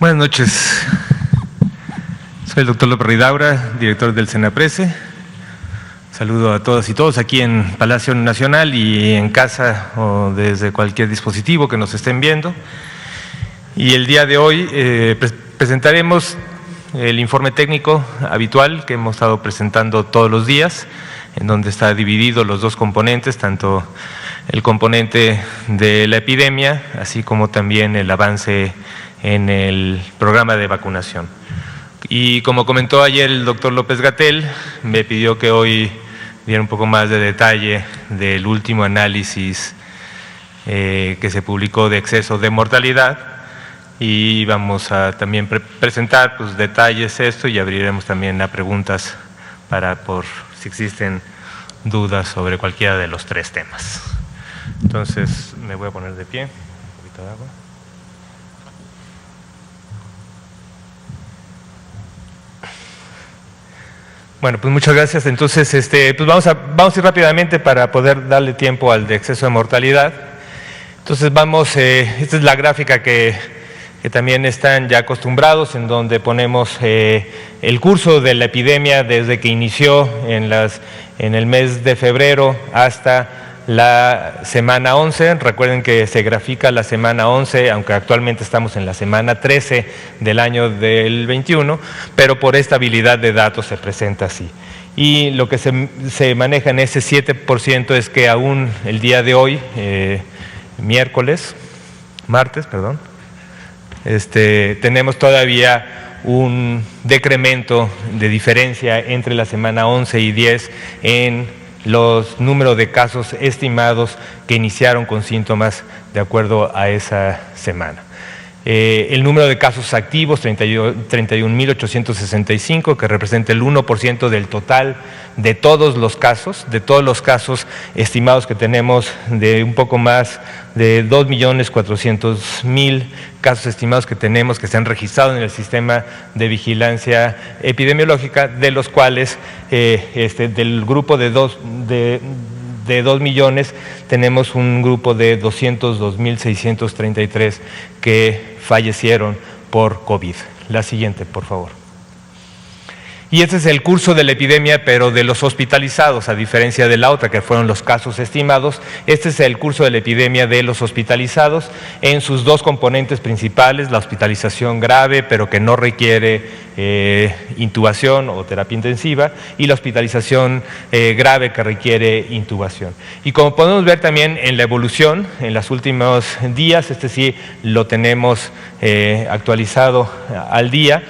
Buenas noches. Soy el doctor López Ridaura, director del Senaprece. Saludo a todas y todos aquí en Palacio Nacional y en casa o desde cualquier dispositivo que nos estén viendo. Y el día de hoy presentaremos el informe técnico habitual que hemos estado presentando todos los días, en donde está dividido los dos componentes, tanto el componente de la epidemia, así como también el avance en el programa de vacunación. Y como comentó ayer el doctor López-Gatell, me pidió que hoy diera un poco más de detalle del último análisis que se publicó de exceso de mortalidad, y vamos a también presentar pues, detalles de esto, y abriremos también a preguntas por si existen dudas sobre cualquiera de los tres temas. Entonces me voy a poner de pie, un poquito de agua. Bueno, pues muchas gracias. Entonces, pues vamos a ir rápidamente para poder darle tiempo al de exceso de mortalidad. Entonces esta es la gráfica que también están ya acostumbrados, en donde ponemos el curso de la epidemia desde que inició en el mes de febrero hasta la semana 11. Recuerden que se grafica la semana 11, aunque actualmente estamos en la semana 13 del año del 21, pero por estabilidad de datos se presenta así. Y lo que se maneja en ese 7% es que aún el día de hoy, martes, tenemos todavía un decremento de diferencia entre la semana 11 y 10 en los números de casos estimados que iniciaron con síntomas de acuerdo a esa semana. El número de casos activos, 31.865, que representa el 1% del total de todos los casos estimados que tenemos, de un poco más de 2.400.000 casos estimados que tenemos, que se han registrado en el sistema de vigilancia epidemiológica, de los cuales del grupo de 2 millones tenemos un grupo de 202.633 que fallecieron por COVID. La siguiente, por favor. Y este es el curso de la epidemia, pero de los hospitalizados, a diferencia de la otra, que fueron los casos estimados. Este es el curso de la epidemia de los hospitalizados en sus dos componentes principales: la hospitalización grave, pero que no requiere intubación o terapia intensiva, y la hospitalización grave que requiere intubación. Y como podemos ver también en la evolución, en los últimos días, sí lo tenemos actualizado al día,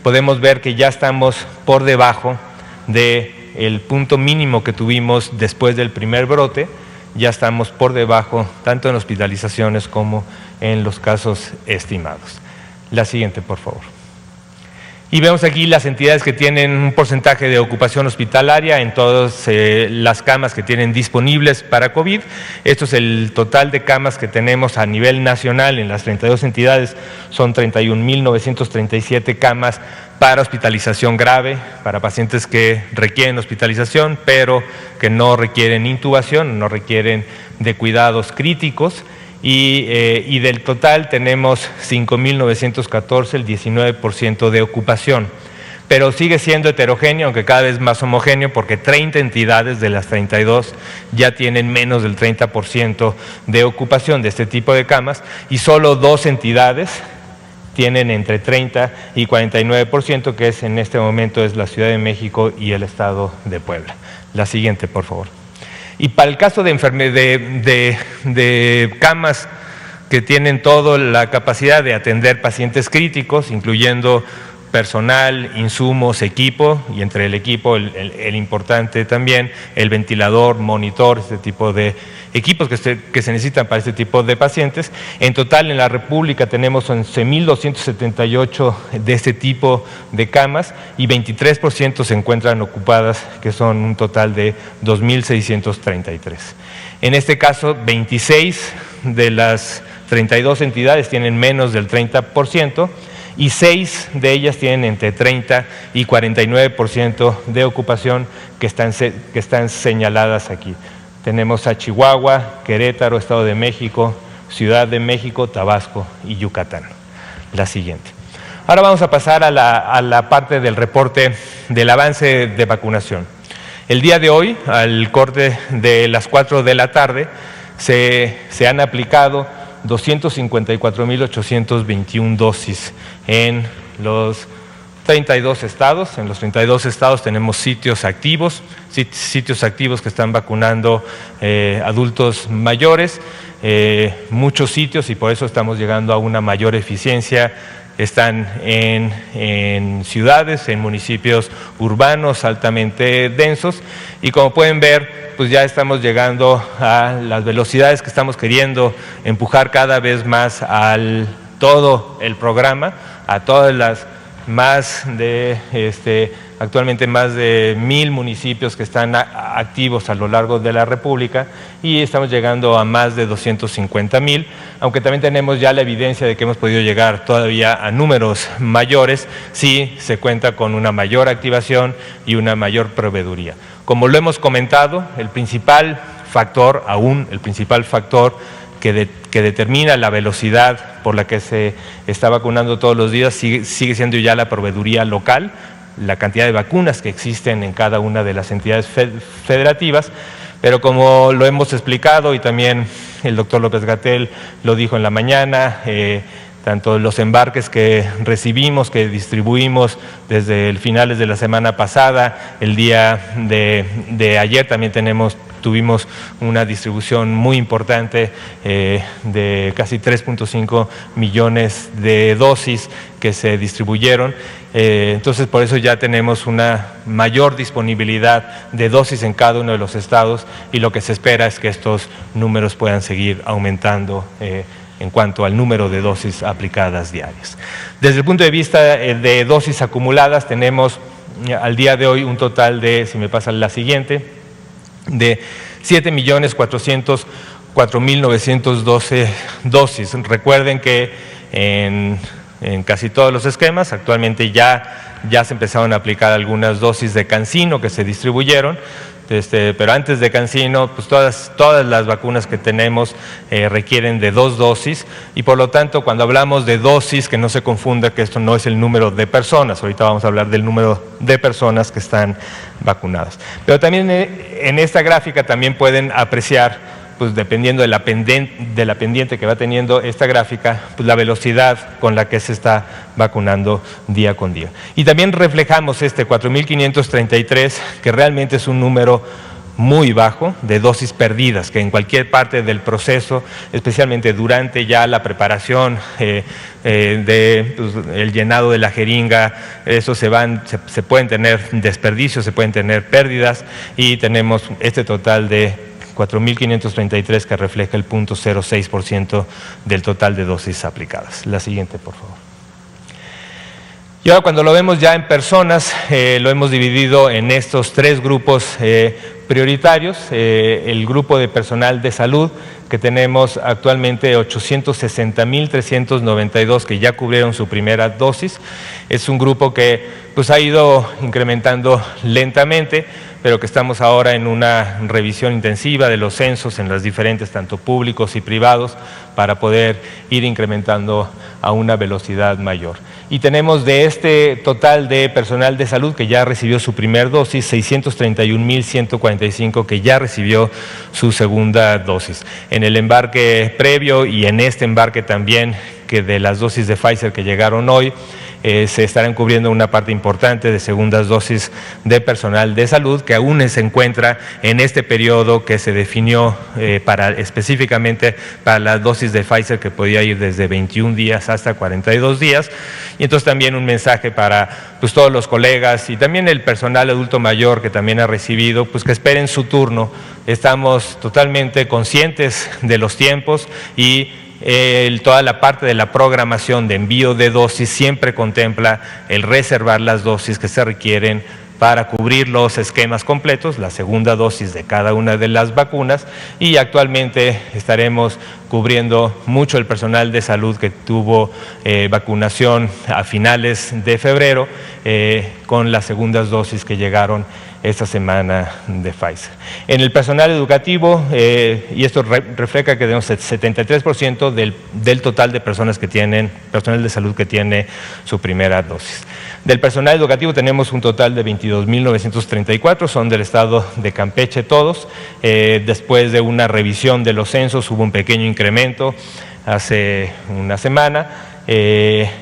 podemos ver que ya estamos por debajo del punto mínimo que tuvimos después del primer brote. Ya estamos por debajo tanto en hospitalizaciones como en los casos estimados. La siguiente, por favor. Y vemos aquí las entidades que tienen un porcentaje de ocupación hospitalaria en todas las camas que tienen disponibles para COVID. Esto es el total de camas que tenemos a nivel nacional en las 32 entidades. Son 31.937 camas para hospitalización grave, para pacientes que requieren hospitalización, pero que no requieren intubación, no requieren de cuidados críticos. Y del total tenemos 5.914, el 19% de ocupación. Pero sigue siendo heterogéneo, aunque cada vez más homogéneo, porque 30 entidades de las 32 ya tienen menos del 30% de ocupación de este tipo de camas, y solo 2 entidades tienen entre 30 y 49%, que en este momento es la Ciudad de México y el Estado de Puebla. La siguiente, por favor. Y para el caso de camas que tienen toda la capacidad de atender pacientes críticos, incluyendo personal, insumos, equipo, y entre el equipo el importante también, el ventilador, monitor, este tipo de equipos que se necesitan para este tipo de pacientes. En total en la República tenemos 11.278 de este tipo de camas, y 23% se encuentran ocupadas, que son un total de 2.633. En este caso, 26 de las 32 entidades tienen menos del 30%, y 6 de ellas tienen entre 30 y 49% de ocupación, que están señaladas aquí. Tenemos a Chihuahua, Querétaro, Estado de México, Ciudad de México, Tabasco y Yucatán. La siguiente. Ahora vamos a pasar a la parte del reporte del avance de vacunación. El día de hoy, al corte de las 4 de la tarde, se han aplicado 254.821 dosis en los 32 estados. En los 32 estados tenemos sitios activos que están vacunando adultos mayores, muchos sitios, y por eso estamos llegando a una mayor eficiencia. Están en ciudades, en municipios urbanos altamente densos, y como pueden ver, pues ya estamos llegando a las velocidades que estamos queriendo empujar cada vez más al todo el programa, a todas las actualmente más de 1,000 municipios que están activos a lo largo de la República, y estamos llegando a más de 250,000, aunque también tenemos ya la evidencia de que hemos podido llegar todavía a números mayores si se cuenta con una mayor activación y una mayor proveeduría. Como lo hemos comentado, el principal factor que determina la velocidad por la que se está vacunando todos los días sigue siendo ya la proveeduría local, la cantidad de vacunas que existen en cada una de las entidades federativas, pero como lo hemos explicado y también el doctor López-Gatell lo dijo en la mañana, tanto los embarques que recibimos, que distribuimos desde el finales de la semana pasada, el día de ayer también tuvimos una distribución muy importante de casi 3.5 millones de dosis que se distribuyeron. Entonces, por eso ya tenemos una mayor disponibilidad de dosis en cada uno de los estados, y lo que se espera es que estos números puedan seguir aumentando en cuanto al número de dosis aplicadas diarias. Desde el punto de vista de dosis acumuladas, tenemos al día de hoy un total de, si me pasa la siguiente, de 7.404.912 dosis. Recuerden que en casi todos los esquemas actualmente ya se empezaron a aplicar algunas dosis de CanSino que se distribuyeron, pero antes de CanSino, pues todas las vacunas que tenemos requieren de 2 dosis, y por lo tanto, cuando hablamos de dosis, que no se confunda que esto no es el número de personas. Ahorita vamos a hablar del número de personas que están vacunadas. Pero también en esta gráfica también pueden apreciar, pues dependiendo de la pendiente que va teniendo esta gráfica, pues la velocidad con la que se está vacunando día con día. Y también reflejamos 4.533, que realmente es un número muy bajo de dosis perdidas, que en cualquier parte del proceso, especialmente durante ya la preparación el llenado de la jeringa, eso se pueden tener desperdicios, se pueden tener pérdidas, y tenemos este total de 4.533 que refleja el 0.06% del total de dosis aplicadas. La siguiente, por favor. Y ahora, cuando lo vemos ya en personas, lo hemos dividido en estos 3 grupos prioritarios. El grupo de personal de salud, que tenemos actualmente 860.392 que ya cubrieron su primera dosis. Es un grupo que pues ha ido incrementando lentamente, pero que estamos ahora en una revisión intensiva de los censos en las diferentes, tanto públicos y privados, para poder ir incrementando a una velocidad mayor. Y tenemos de este total de personal de salud que ya recibió su primer dosis, 631.145 que ya recibió su segunda dosis. En el embarque previo y en este embarque también, que de las dosis de Pfizer que llegaron hoy, se estarán cubriendo una parte importante de segundas dosis de personal de salud que aún se encuentra en este periodo que se definió específicamente para la dosis de Pfizer, que podía ir desde 21 días hasta 42 días. Y entonces también un mensaje para pues, todos los colegas y también el personal adulto mayor que también ha recibido, pues que esperen su turno. Estamos totalmente conscientes de los tiempos y toda la parte de la programación de envío de dosis siempre contempla el reservar las dosis que se requieren para cubrir los esquemas completos, la segunda dosis de cada una de las vacunas, y actualmente estaremos cubriendo mucho el personal de salud que tuvo vacunación a finales de febrero con las segundas dosis que llegaron esta semana de Pfizer. En el personal educativo, y esto refleja que tenemos el 73% del total de personas que tienen, personal de salud que tiene su primera dosis. Del personal educativo tenemos un total de 22.934, son del estado de Campeche todos. Después de una revisión de los censos hubo un pequeño incremento hace una semana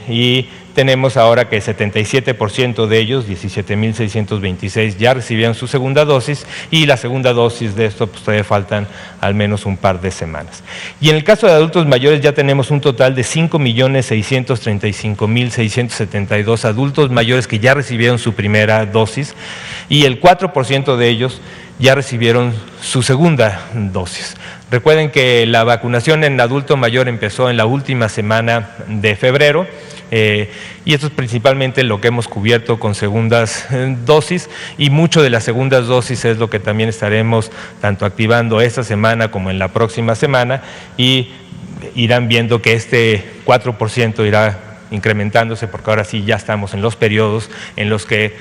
y tenemos ahora que 77% de ellos, 17.626, ya recibieron su segunda dosis y la segunda dosis de esto pues todavía faltan al menos un par de semanas. Y en el caso de adultos mayores ya tenemos un total de 5.635.672 adultos mayores que ya recibieron su primera dosis y el 4% de ellos ya recibieron su segunda dosis. Recuerden que la vacunación en adulto mayor empezó en la última semana de febrero. Y esto es principalmente lo que hemos cubierto con segundas dosis y mucho de las segundas dosis es lo que también estaremos tanto activando esta semana como en la próxima semana y irán viendo que este 4% irá incrementándose porque ahora sí ya estamos en los periodos en los que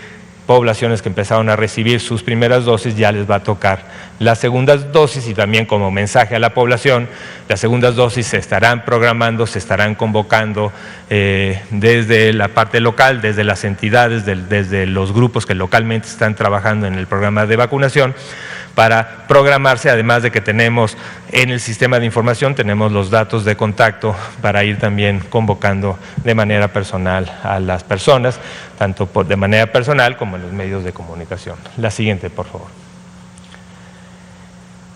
poblaciones que empezaron a recibir sus primeras dosis ya les va a tocar las segundas dosis y también como mensaje a la población, las segundas dosis se estarán programando, se estarán convocando desde la parte local, desde las entidades, desde los grupos que localmente están trabajando en el programa de vacunación para programarse, además de que tenemos en el sistema de información, tenemos los datos de contacto para ir también convocando de manera personal a las personas, tanto de manera personal como en los medios de comunicación. La siguiente, por favor.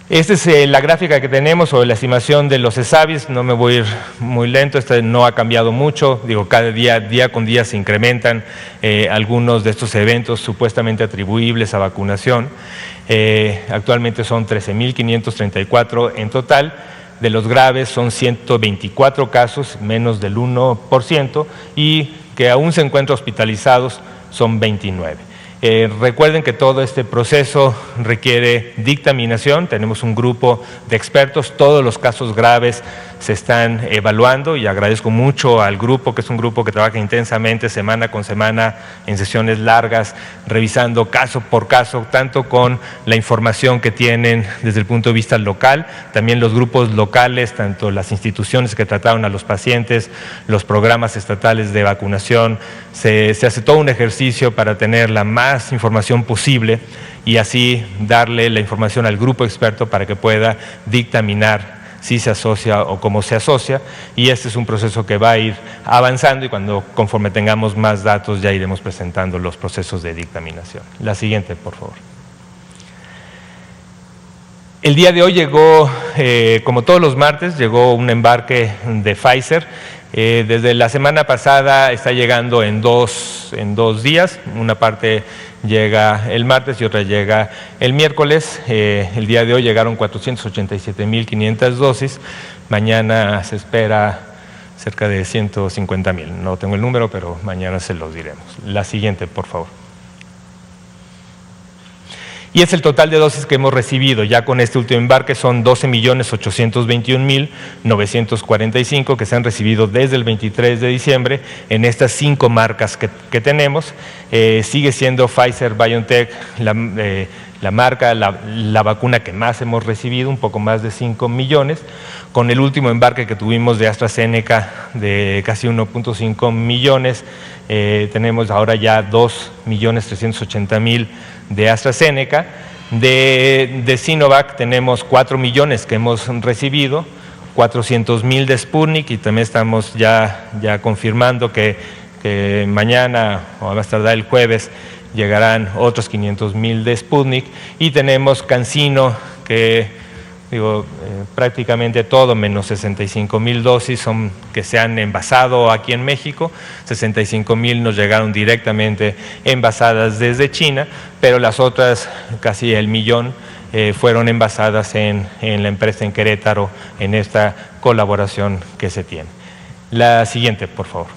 Esta es la gráfica que tenemos sobre la estimación de los ESAVIS, no me voy a ir muy lento, esta no ha cambiado mucho, digo, cada día con día se incrementan algunos de estos eventos supuestamente atribuibles a vacunación. Actualmente son 13.534 en total, de los graves son 124 casos, menos del 1%, y que aún se encuentran hospitalizados son 29. Recuerden que todo este proceso requiere dictaminación, tenemos un grupo de expertos, todos los casos graves se están evaluando y agradezco mucho al grupo, que es un grupo que trabaja intensamente semana con semana en sesiones largas, revisando caso por caso, tanto con la información que tienen desde el punto de vista local, también los grupos locales, tanto las instituciones que trataron a los pacientes, los programas estatales de vacunación, se hace todo un ejercicio para tener la más información posible y así darle la información al grupo experto para que pueda dictaminar si se asocia o cómo se asocia, y este es un proceso que va a ir avanzando y conforme tengamos más datos ya iremos presentando los procesos de dictaminación. La siguiente, por favor. El día de hoy llegó, como todos los martes, llegó un embarque de Pfizer. Desde la semana pasada está llegando en dos días, una parte llega el martes y otra llega el miércoles. El día de hoy llegaron 487.500 dosis, mañana se espera cerca de 150.000, no tengo el número, pero mañana se los diremos. La siguiente, por favor. Y es el total de dosis que hemos recibido. Ya con este último embarque son 12.821.945 que se han recibido desde el 23 de diciembre en estas 5 marcas que tenemos. Sigue siendo Pfizer-BioNTech la marca, la vacuna que más hemos recibido, un poco más de 5 millones. Con el último embarque que tuvimos de AstraZeneca de casi 1.5 millones, tenemos ahora ya 2.380.000 de AstraZeneca. De Sinovac tenemos 4 millones que hemos recibido, 400.000 de Sputnik y también estamos ya confirmando que mañana o a más tardar el jueves llegarán otros 500.000 de Sputnik y tenemos CanSino que prácticamente todo menos 65.000 dosis son que se han envasado aquí en México, 65.000 nos llegaron directamente envasadas desde China, pero las otras casi el millón fueron envasadas en la empresa en Querétaro en esta colaboración que se tiene. La siguiente, por favor.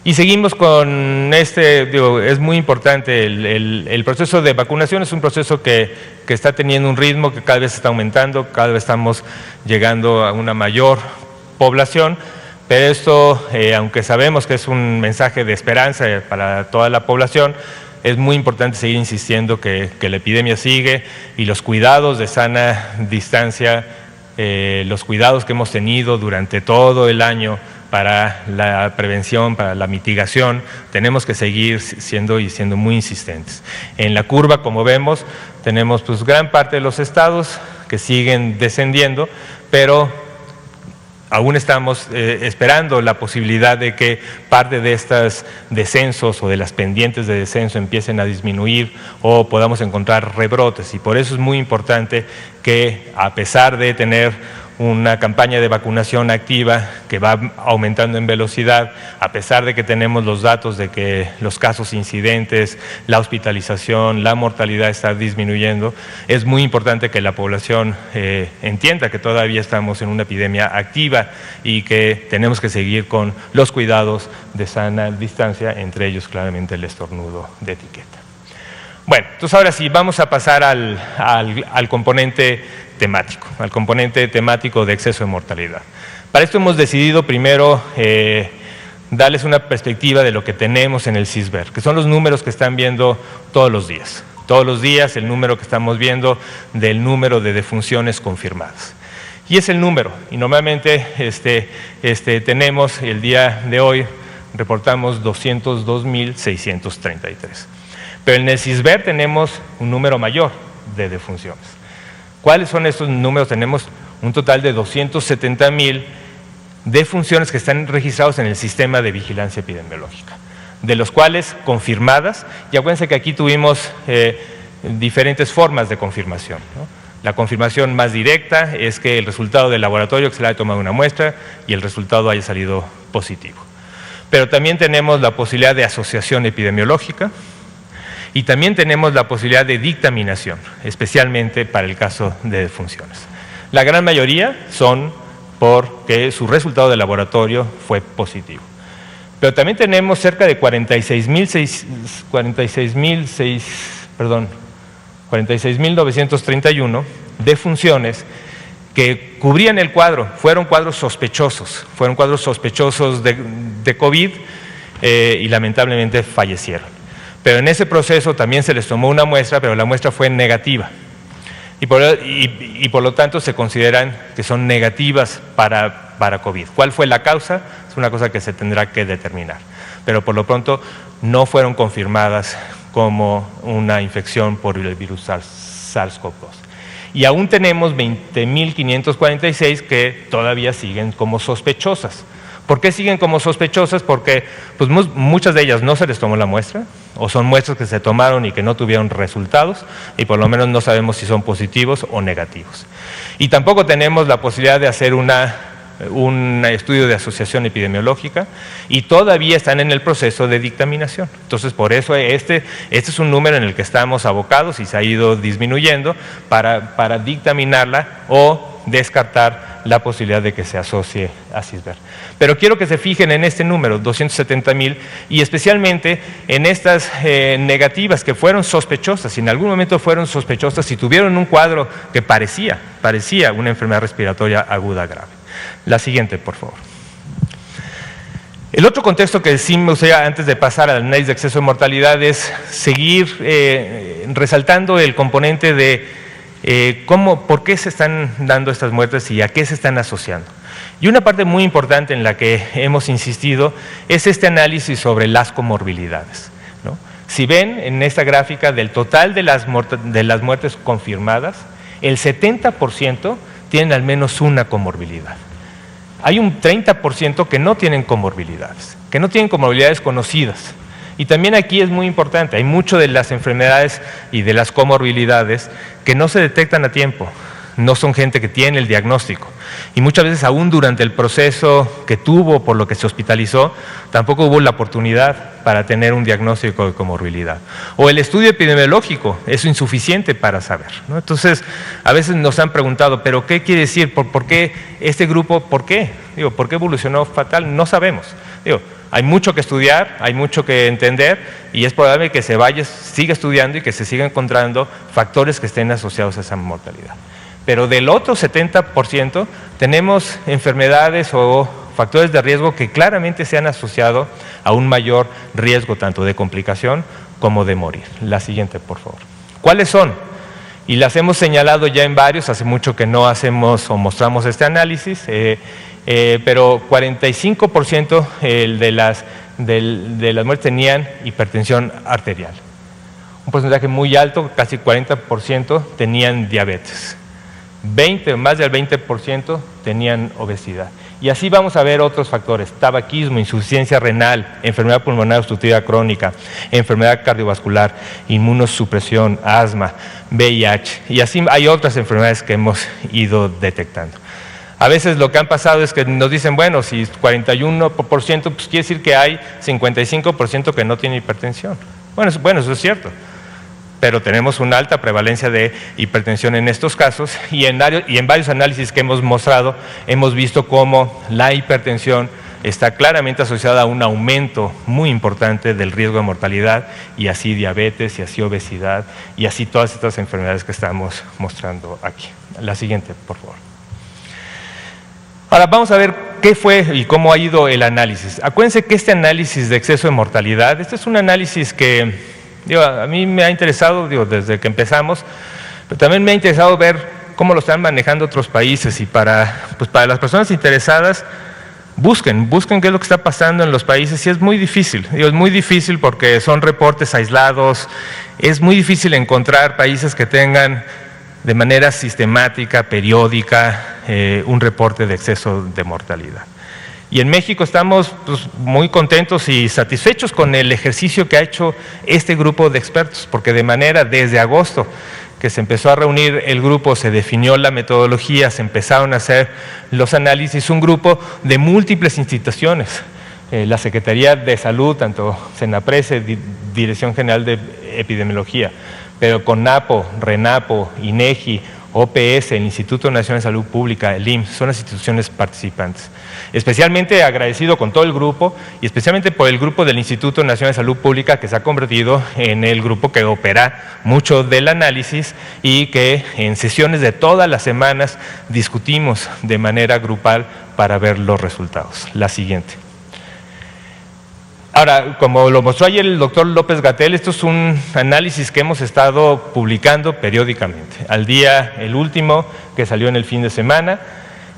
Y seguimos con es muy importante, el proceso de vacunación es un proceso que está teniendo un ritmo que cada vez está aumentando, cada vez estamos llegando a una mayor población, pero esto, aunque sabemos que es un mensaje de esperanza para toda la población, es muy importante seguir insistiendo que la epidemia sigue y los cuidados de sana distancia, los cuidados que hemos tenido durante todo el año para la prevención, para la mitigación, tenemos que seguir siendo muy insistentes. En la curva, como vemos, tenemos pues gran parte de los estados que siguen descendiendo, pero aún estamos esperando la posibilidad de que parte de estos descensos o de las pendientes de descenso empiecen a disminuir o podamos encontrar rebrotes, y por eso es muy importante que, a pesar de tener una campaña de vacunación activa que va aumentando en velocidad, a pesar de que tenemos los datos de que los casos incidentes, la hospitalización, la mortalidad está disminuyendo, es muy importante que la población entienda que todavía estamos en una epidemia activa y que tenemos que seguir con los cuidados de sana distancia, entre ellos claramente el estornudo de etiqueta. Bueno, entonces ahora sí, vamos a pasar al componente temático, al componente temático de exceso de mortalidad. Para esto hemos decidido primero darles una perspectiva de lo que tenemos en el CISBER, que son los números que están viendo todos los días. Todos los días el número que estamos viendo del número de defunciones confirmadas. Y es el número, y normalmente tenemos el día de hoy, reportamos 202.633. Pero en el CISBER tenemos un número mayor de defunciones. ¿Cuáles son estos números? Tenemos un total de 270.000 defunciones que están registrados en el sistema de vigilancia epidemiológica, de los cuales confirmadas, y acuérdense que aquí tuvimos diferentes formas de confirmación, ¿no? La confirmación más directa es que el resultado del laboratorio, que se le haya tomado una muestra y el resultado haya salido positivo. Pero también tenemos la posibilidad de asociación epidemiológica, y también tenemos la posibilidad de dictaminación, especialmente para el caso de defunciones. La gran mayoría son porque su resultado de laboratorio fue positivo. Pero también tenemos cerca de 46.931 defunciones que cubrían el cuadro, fueron cuadros sospechosos de COVID y lamentablemente fallecieron. Pero en ese proceso también se les tomó una muestra, pero la muestra fue negativa. Y por lo tanto se consideran que son negativas para COVID. ¿Cuál fue la causa? Es una cosa que se tendrá que determinar. Pero por lo pronto no fueron confirmadas como una infección por el virus SARS-CoV-2. Y aún tenemos 20.546 que todavía siguen como sospechosas. ¿Por qué siguen como sospechosas? Porque pues, muchas de ellas no se les tomó la muestra, o son muestras que se tomaron y que no tuvieron resultados, y por lo menos no sabemos si son positivos o negativos. Y tampoco tenemos la posibilidad de hacer un estudio de asociación epidemiológica, y todavía están en el proceso de dictaminación. Entonces, por eso este es un número en el que estamos abocados y se ha ido disminuyendo para dictaminarla o descartar la posibilidad de que se asocie a CISBER. Pero quiero que se fijen en este número, 270.000, y especialmente en estas negativas que fueron sospechosas, si en algún momento fueron sospechosas, si tuvieron un cuadro que parecía una enfermedad respiratoria aguda grave. La siguiente, por favor. El otro contexto que sí me gustaría, antes de pasar al análisis de exceso de mortalidad, es seguir resaltando el componente de por qué se están dando estas muertes y a qué se están asociando. Y una parte muy importante en la que hemos insistido es este análisis sobre las comorbilidades, ¿no? Si ven en esta gráfica, del total de las muertes confirmadas, el 70% tienen al menos una comorbilidad. Hay un 30% que no tienen comorbilidades conocidas. Y también aquí es muy importante, hay mucho de las enfermedades y de las comorbilidades que no se detectan a tiempo, no son gente que tiene el diagnóstico. Y muchas veces aún durante el proceso que tuvo, por lo que se hospitalizó, tampoco hubo la oportunidad para tener un diagnóstico de comorbilidad. O el estudio epidemiológico es insuficiente para saber, ¿no? Entonces, a veces nos han preguntado, ¿pero qué quiere decir? ¿Por qué este grupo? ¿Por qué? ¿Por qué evolucionó fatal? No sabemos. Hay mucho que estudiar, hay mucho que entender, y es probable que siga estudiando y que se siga encontrando factores que estén asociados a esa mortalidad. Pero del otro 70% tenemos enfermedades o factores de riesgo que claramente se han asociado a un mayor riesgo tanto de complicación como de morir. La siguiente, por favor. ¿Cuáles son? Y las hemos señalado ya en varios, hace mucho que no hacemos o mostramos este análisis, pero 45% de las muertes tenían hipertensión arterial. Un porcentaje muy alto, casi 40%, tenían diabetes. Más del 20% tenían obesidad. Y así vamos a ver otros factores: tabaquismo, insuficiencia renal, enfermedad pulmonar obstructiva crónica, enfermedad cardiovascular, inmunosupresión, asma, VIH, y así hay otras enfermedades que hemos ido detectando. A veces lo que han pasado es que nos dicen, bueno, si 41%, pues quiere decir que hay 55% que no tiene hipertensión. Bueno, eso es cierto, pero tenemos una alta prevalencia de hipertensión en estos casos, y en varios análisis que hemos mostrado hemos visto cómo la hipertensión está claramente asociada a un aumento muy importante del riesgo de mortalidad, y así diabetes, y así obesidad, y así todas estas enfermedades que estamos mostrando aquí. La siguiente, por favor. Ahora vamos a ver qué fue y cómo ha ido el análisis. Acuérdense que este análisis de exceso de mortalidad, este es un análisis que a mí me ha interesado desde que empezamos, pero también me ha interesado ver cómo lo están manejando otros países, y para las personas interesadas, busquen qué es lo que está pasando en los países, y es muy difícil. Es muy difícil porque son reportes aislados, es muy difícil encontrar países que tengan de manera sistemática, periódica, un reporte de exceso de mortalidad. Y en México estamos muy contentos y satisfechos con el ejercicio que ha hecho este grupo de expertos, porque desde agosto que se empezó a reunir el grupo, se definió la metodología, se empezaron a hacer los análisis, un grupo de múltiples instituciones, la Secretaría de Salud, tanto Senaprese, Dirección General de Epidemiología, pero CONAPO, RENAPO, INEGI, OPS, el Instituto Nacional de Salud Pública, el IMSS, son las instituciones participantes. Especialmente agradecido con todo el grupo, y especialmente por el grupo del Instituto Nacional de Salud Pública, que se ha convertido en el grupo que opera mucho del análisis, y que en sesiones de todas las semanas discutimos de manera grupal para ver los resultados. La siguiente. Ahora, como lo mostró ayer el doctor López-Gatell, esto es un análisis que hemos estado publicando periódicamente. Al día, el último que salió en el fin de semana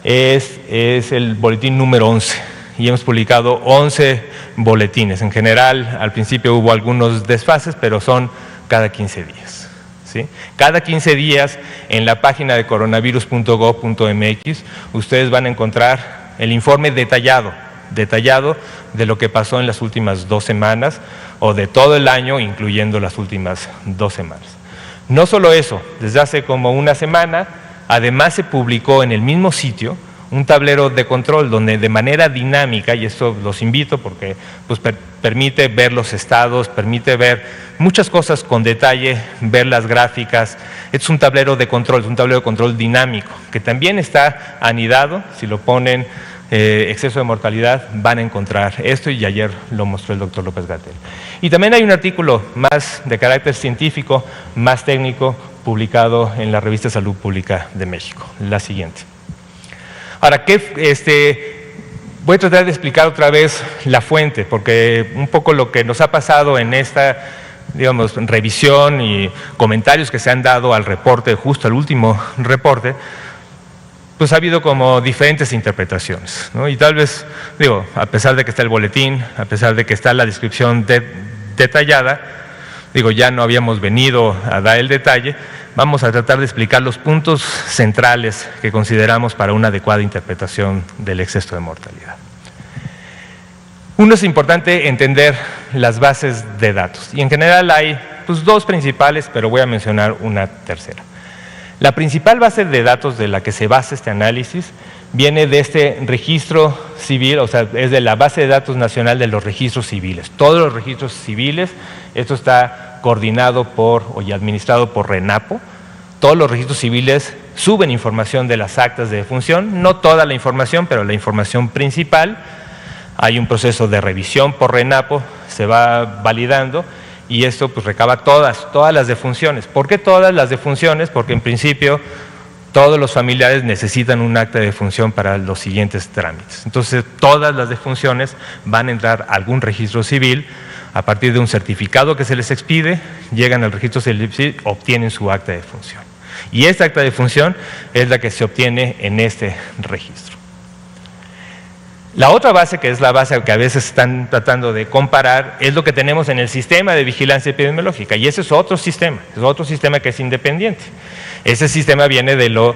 es el boletín número 11, y hemos publicado 11 boletines. En general, al principio hubo algunos desfases, pero son cada 15 días. ¿Sí? Cada 15 días en la página de coronavirus.gov.mx ustedes van a encontrar el informe detallado de lo que pasó en las últimas 2 semanas, o de todo el año, incluyendo las últimas 2 semanas. No solo eso, desde hace como una semana, además se publicó en el mismo sitio un tablero de control donde de manera dinámica, y esto los invito porque permite ver los estados, permite ver muchas cosas con detalle, ver las gráficas. Es un tablero de control, es un tablero de control dinámico, que también está anidado. Si lo ponen exceso de mortalidad, van a encontrar esto, y ayer lo mostró el doctor López-Gatell. Y también hay un artículo más de carácter científico, más técnico, publicado en la revista Salud Pública de México. La siguiente. Ahora, voy a tratar de explicar otra vez la fuente, porque un poco lo que nos ha pasado en esta, revisión y comentarios que se han dado al reporte, justo al último reporte, pues ha habido como diferentes interpretaciones, ¿no? Y tal vez, a pesar de que está el boletín, a pesar de que está la descripción detallada, ya no habíamos venido a dar el detalle, vamos a tratar de explicar los puntos centrales que consideramos para una adecuada interpretación del exceso de mortalidad. Uno, es importante entender las bases de datos, y en general hay 2 principales, pero voy a mencionar una tercera. La principal base de datos de la que se basa este análisis viene de este registro civil, o sea, es de la base de datos nacional de los registros civiles. Todos los registros civiles, esto está coordinado y administrado por RENAPO. Todos los registros civiles suben información de las actas de defunción, no toda la información, pero la información principal. Hay un proceso de revisión por RENAPO, se va validando, y esto recaba todas las defunciones. ¿Por qué todas las defunciones? Porque en principio todos los familiares necesitan un acta de defunción para los siguientes trámites. Entonces todas las defunciones van a entrar a algún registro civil, A partir de un certificado que se les expide, llegan al registro civil, obtienen su acta de función. Y esta acta de función es la que se obtiene en este registro. La otra base, que es la base que a veces están tratando de comparar, es lo que tenemos en el sistema de vigilancia epidemiológica, y ese es otro sistema que es independiente. Ese sistema viene de lo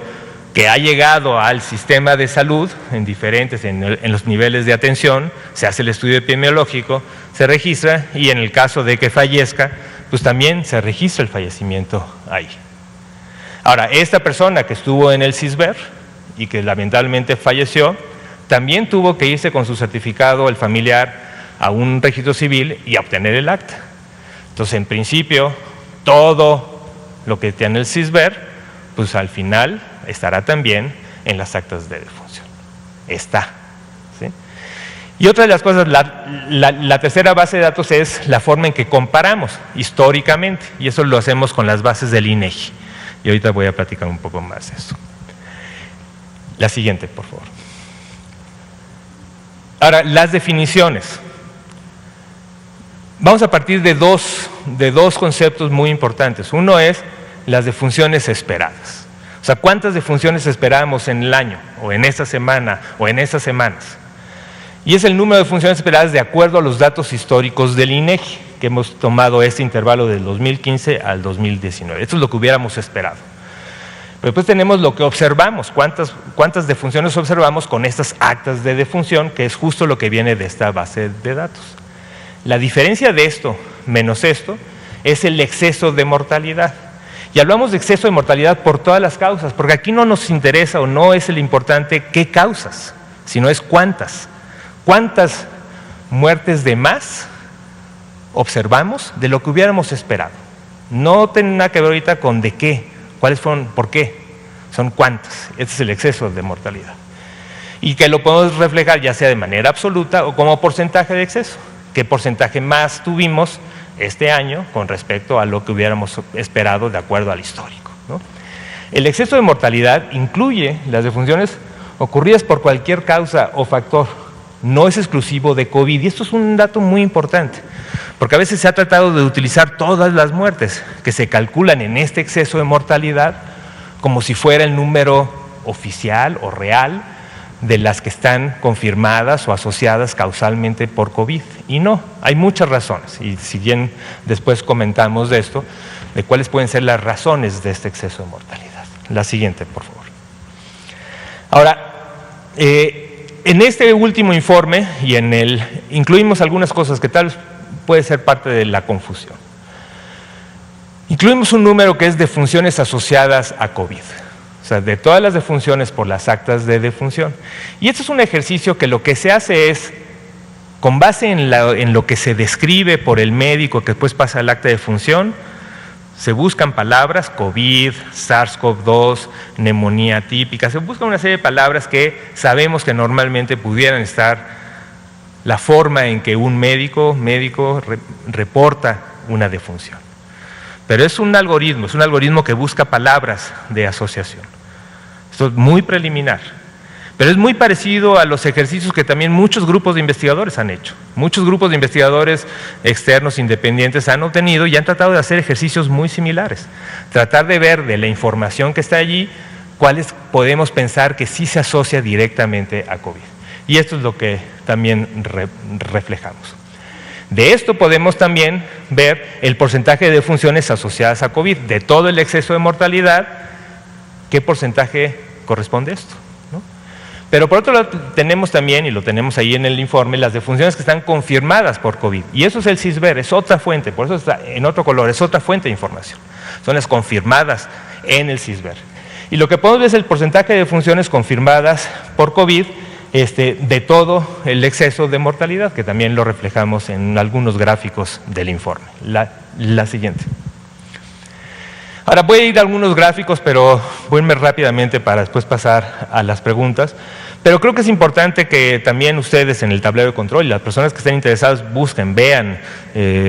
que ha llegado al sistema de salud en los niveles de atención, se hace el estudio epidemiológico, se registra, y en el caso de que fallezca, pues también se registra el fallecimiento ahí. Ahora, esta persona que estuvo en el CISBER y que lamentablemente falleció, también tuvo que irse con su certificado, el familiar, a un registro civil y a obtener el acta. Entonces, en principio, todo lo que tiene el CISBER, pues al final estará también en las actas de defunción. Está. ¿Sí? Y otra de las cosas, la tercera base de datos es la forma en que comparamos históricamente, y eso lo hacemos con las bases del INEGI. Y ahorita voy a platicar un poco más de eso. La siguiente, por favor. Ahora, las definiciones. Vamos a partir de dos conceptos muy importantes. Uno es las defunciones esperadas. O sea, ¿cuántas defunciones esperamos en el año, o en esta semana, o en estas semanas? Y es el número de defunciones esperadas de acuerdo a los datos históricos del INEGI, que hemos tomado este intervalo del 2015 al 2019. Esto es lo que hubiéramos esperado. Pero después tenemos lo que observamos, cuántas defunciones observamos con estas actas de defunción, que es justo lo que viene de esta base de datos. La diferencia de esto menos esto es el exceso de mortalidad. Y hablamos de exceso de mortalidad por todas las causas, porque aquí no nos interesa o no es el importante qué causas, sino es cuántas. ¿Cuántas muertes de más observamos de lo que hubiéramos esperado? No tiene nada que ver ahorita con de qué, cuáles fueron, por qué, son cuántas. Este es el exceso de mortalidad. Y que lo podemos reflejar ya sea de manera absoluta o como porcentaje de exceso. ¿Qué porcentaje más tuvimos este año con respecto a lo que hubiéramos esperado de acuerdo al histórico, ¿no? El exceso de mortalidad incluye las defunciones ocurridas por cualquier causa o factor, no es exclusivo de COVID, y esto es un dato muy importante, porque a veces se ha tratado de utilizar todas las muertes que se calculan en este exceso de mortalidad como si fuera el número oficial o real de las que están confirmadas o asociadas causalmente por COVID. Y no, hay muchas razones, y si bien después comentamos de esto, de cuáles pueden ser las razones de este exceso de mortalidad. La siguiente, por favor. Ahora, en este último informe y en él incluimos algunas cosas que tal vez puede ser parte de la confusión. Incluimos un número que es defunciones asociadas a COVID. O sea, de todas las defunciones por las actas de defunción. Y este es un ejercicio que lo que se hace es, con base en lo que se describe por el médico que después pasa al acta de defunción, se buscan palabras, COVID, SARS-CoV-2, neumonía típica, se busca una serie de palabras que sabemos que normalmente pudieran estar la forma en que un médico reporta una defunción. Pero es un algoritmo que busca palabras de asociación. Esto es muy preliminar, pero es muy parecido a los ejercicios que también muchos grupos de investigadores han hecho. Muchos grupos de investigadores externos, independientes, han obtenido y han tratado de hacer ejercicios muy similares. Tratar de ver de la información que está allí, cuáles podemos pensar que sí se asocia directamente a COVID. Y esto es lo que también reflejamos. De esto podemos también ver el porcentaje de defunciones asociadas a COVID. De todo el exceso de mortalidad, ¿qué porcentaje corresponde a esto? ¿No? Pero por otro lado tenemos también, y lo tenemos ahí en el informe, las defunciones que están confirmadas por COVID. Y eso es el CISBER, es otra fuente, por eso está en otro color, es otra fuente de información. Son las confirmadas en el CISBER. Y lo que podemos ver es el porcentaje de defunciones confirmadas por COVID de todo el exceso de mortalidad, que también lo reflejamos en algunos gráficos del informe. La siguiente. Ahora voy a ir a algunos gráficos, pero voy a irme rápidamente para después pasar a las preguntas. Pero creo que es importante que también ustedes en el tablero de control y las personas que estén interesadas busquen, vean,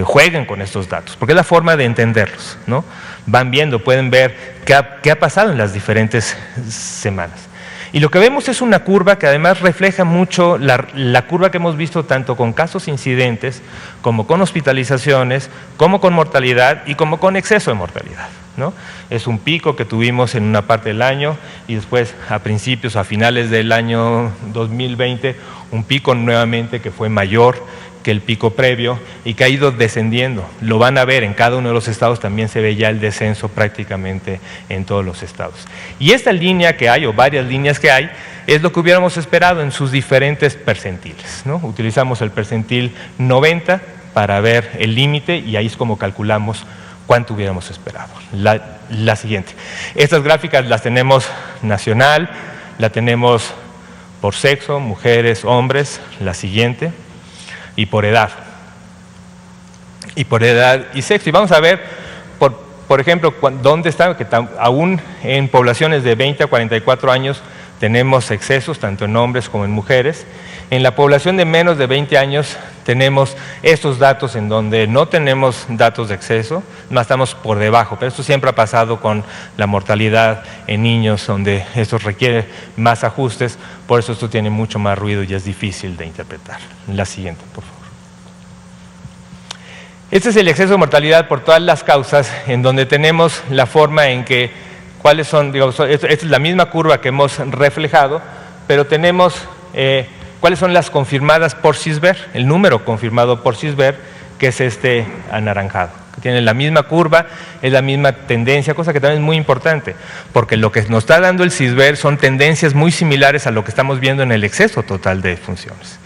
jueguen con estos datos, porque es la forma de entenderlos, ¿no? Van viendo, pueden ver qué ha pasado en las diferentes semanas. Y lo que vemos es una curva que además refleja mucho la curva que hemos visto tanto con casos incidentes, como con hospitalizaciones, como con mortalidad y como con exceso de mortalidad, ¿no? Es un pico que tuvimos en una parte del año y después a principios o a finales del año 2020 un pico nuevamente que fue mayor que el pico previo y que ha ido descendiendo. Lo van a ver en cada uno de los estados, también se ve ya el descenso prácticamente en todos los estados. Y esta línea que hay, o varias líneas que hay, es lo que hubiéramos esperado en sus diferentes percentiles, ¿no? Utilizamos el percentil 90 para ver el límite y ahí es como calculamos cuánto hubiéramos esperado. La siguiente. Estas gráficas las tenemos nacional, la tenemos por sexo, mujeres, hombres, la siguiente, y por edad. Y por edad y sexo. Y vamos a ver, por ejemplo, dónde están, que aún en poblaciones de 20 a 44 años tenemos excesos, tanto en hombres como en mujeres. En la población de menos de 20 años tenemos estos datos en donde no tenemos datos de exceso, más estamos por debajo, pero esto siempre ha pasado con la mortalidad en niños, donde esto requiere más ajustes, por eso esto tiene mucho más ruido y es difícil de interpretar. La siguiente, por favor. Este es el exceso de mortalidad por todas las causas, en donde tenemos la forma en que, cuáles son, digamos, esta es la misma curva que hemos reflejado, pero tenemos cuáles son las confirmadas por CISBER, el número confirmado por CISBER, que es este anaranjado, que tiene la misma curva, es la misma tendencia, cosa que también es muy importante, porque lo que nos está dando el CISBER son tendencias muy similares a lo que estamos viendo en el exceso total de funciones.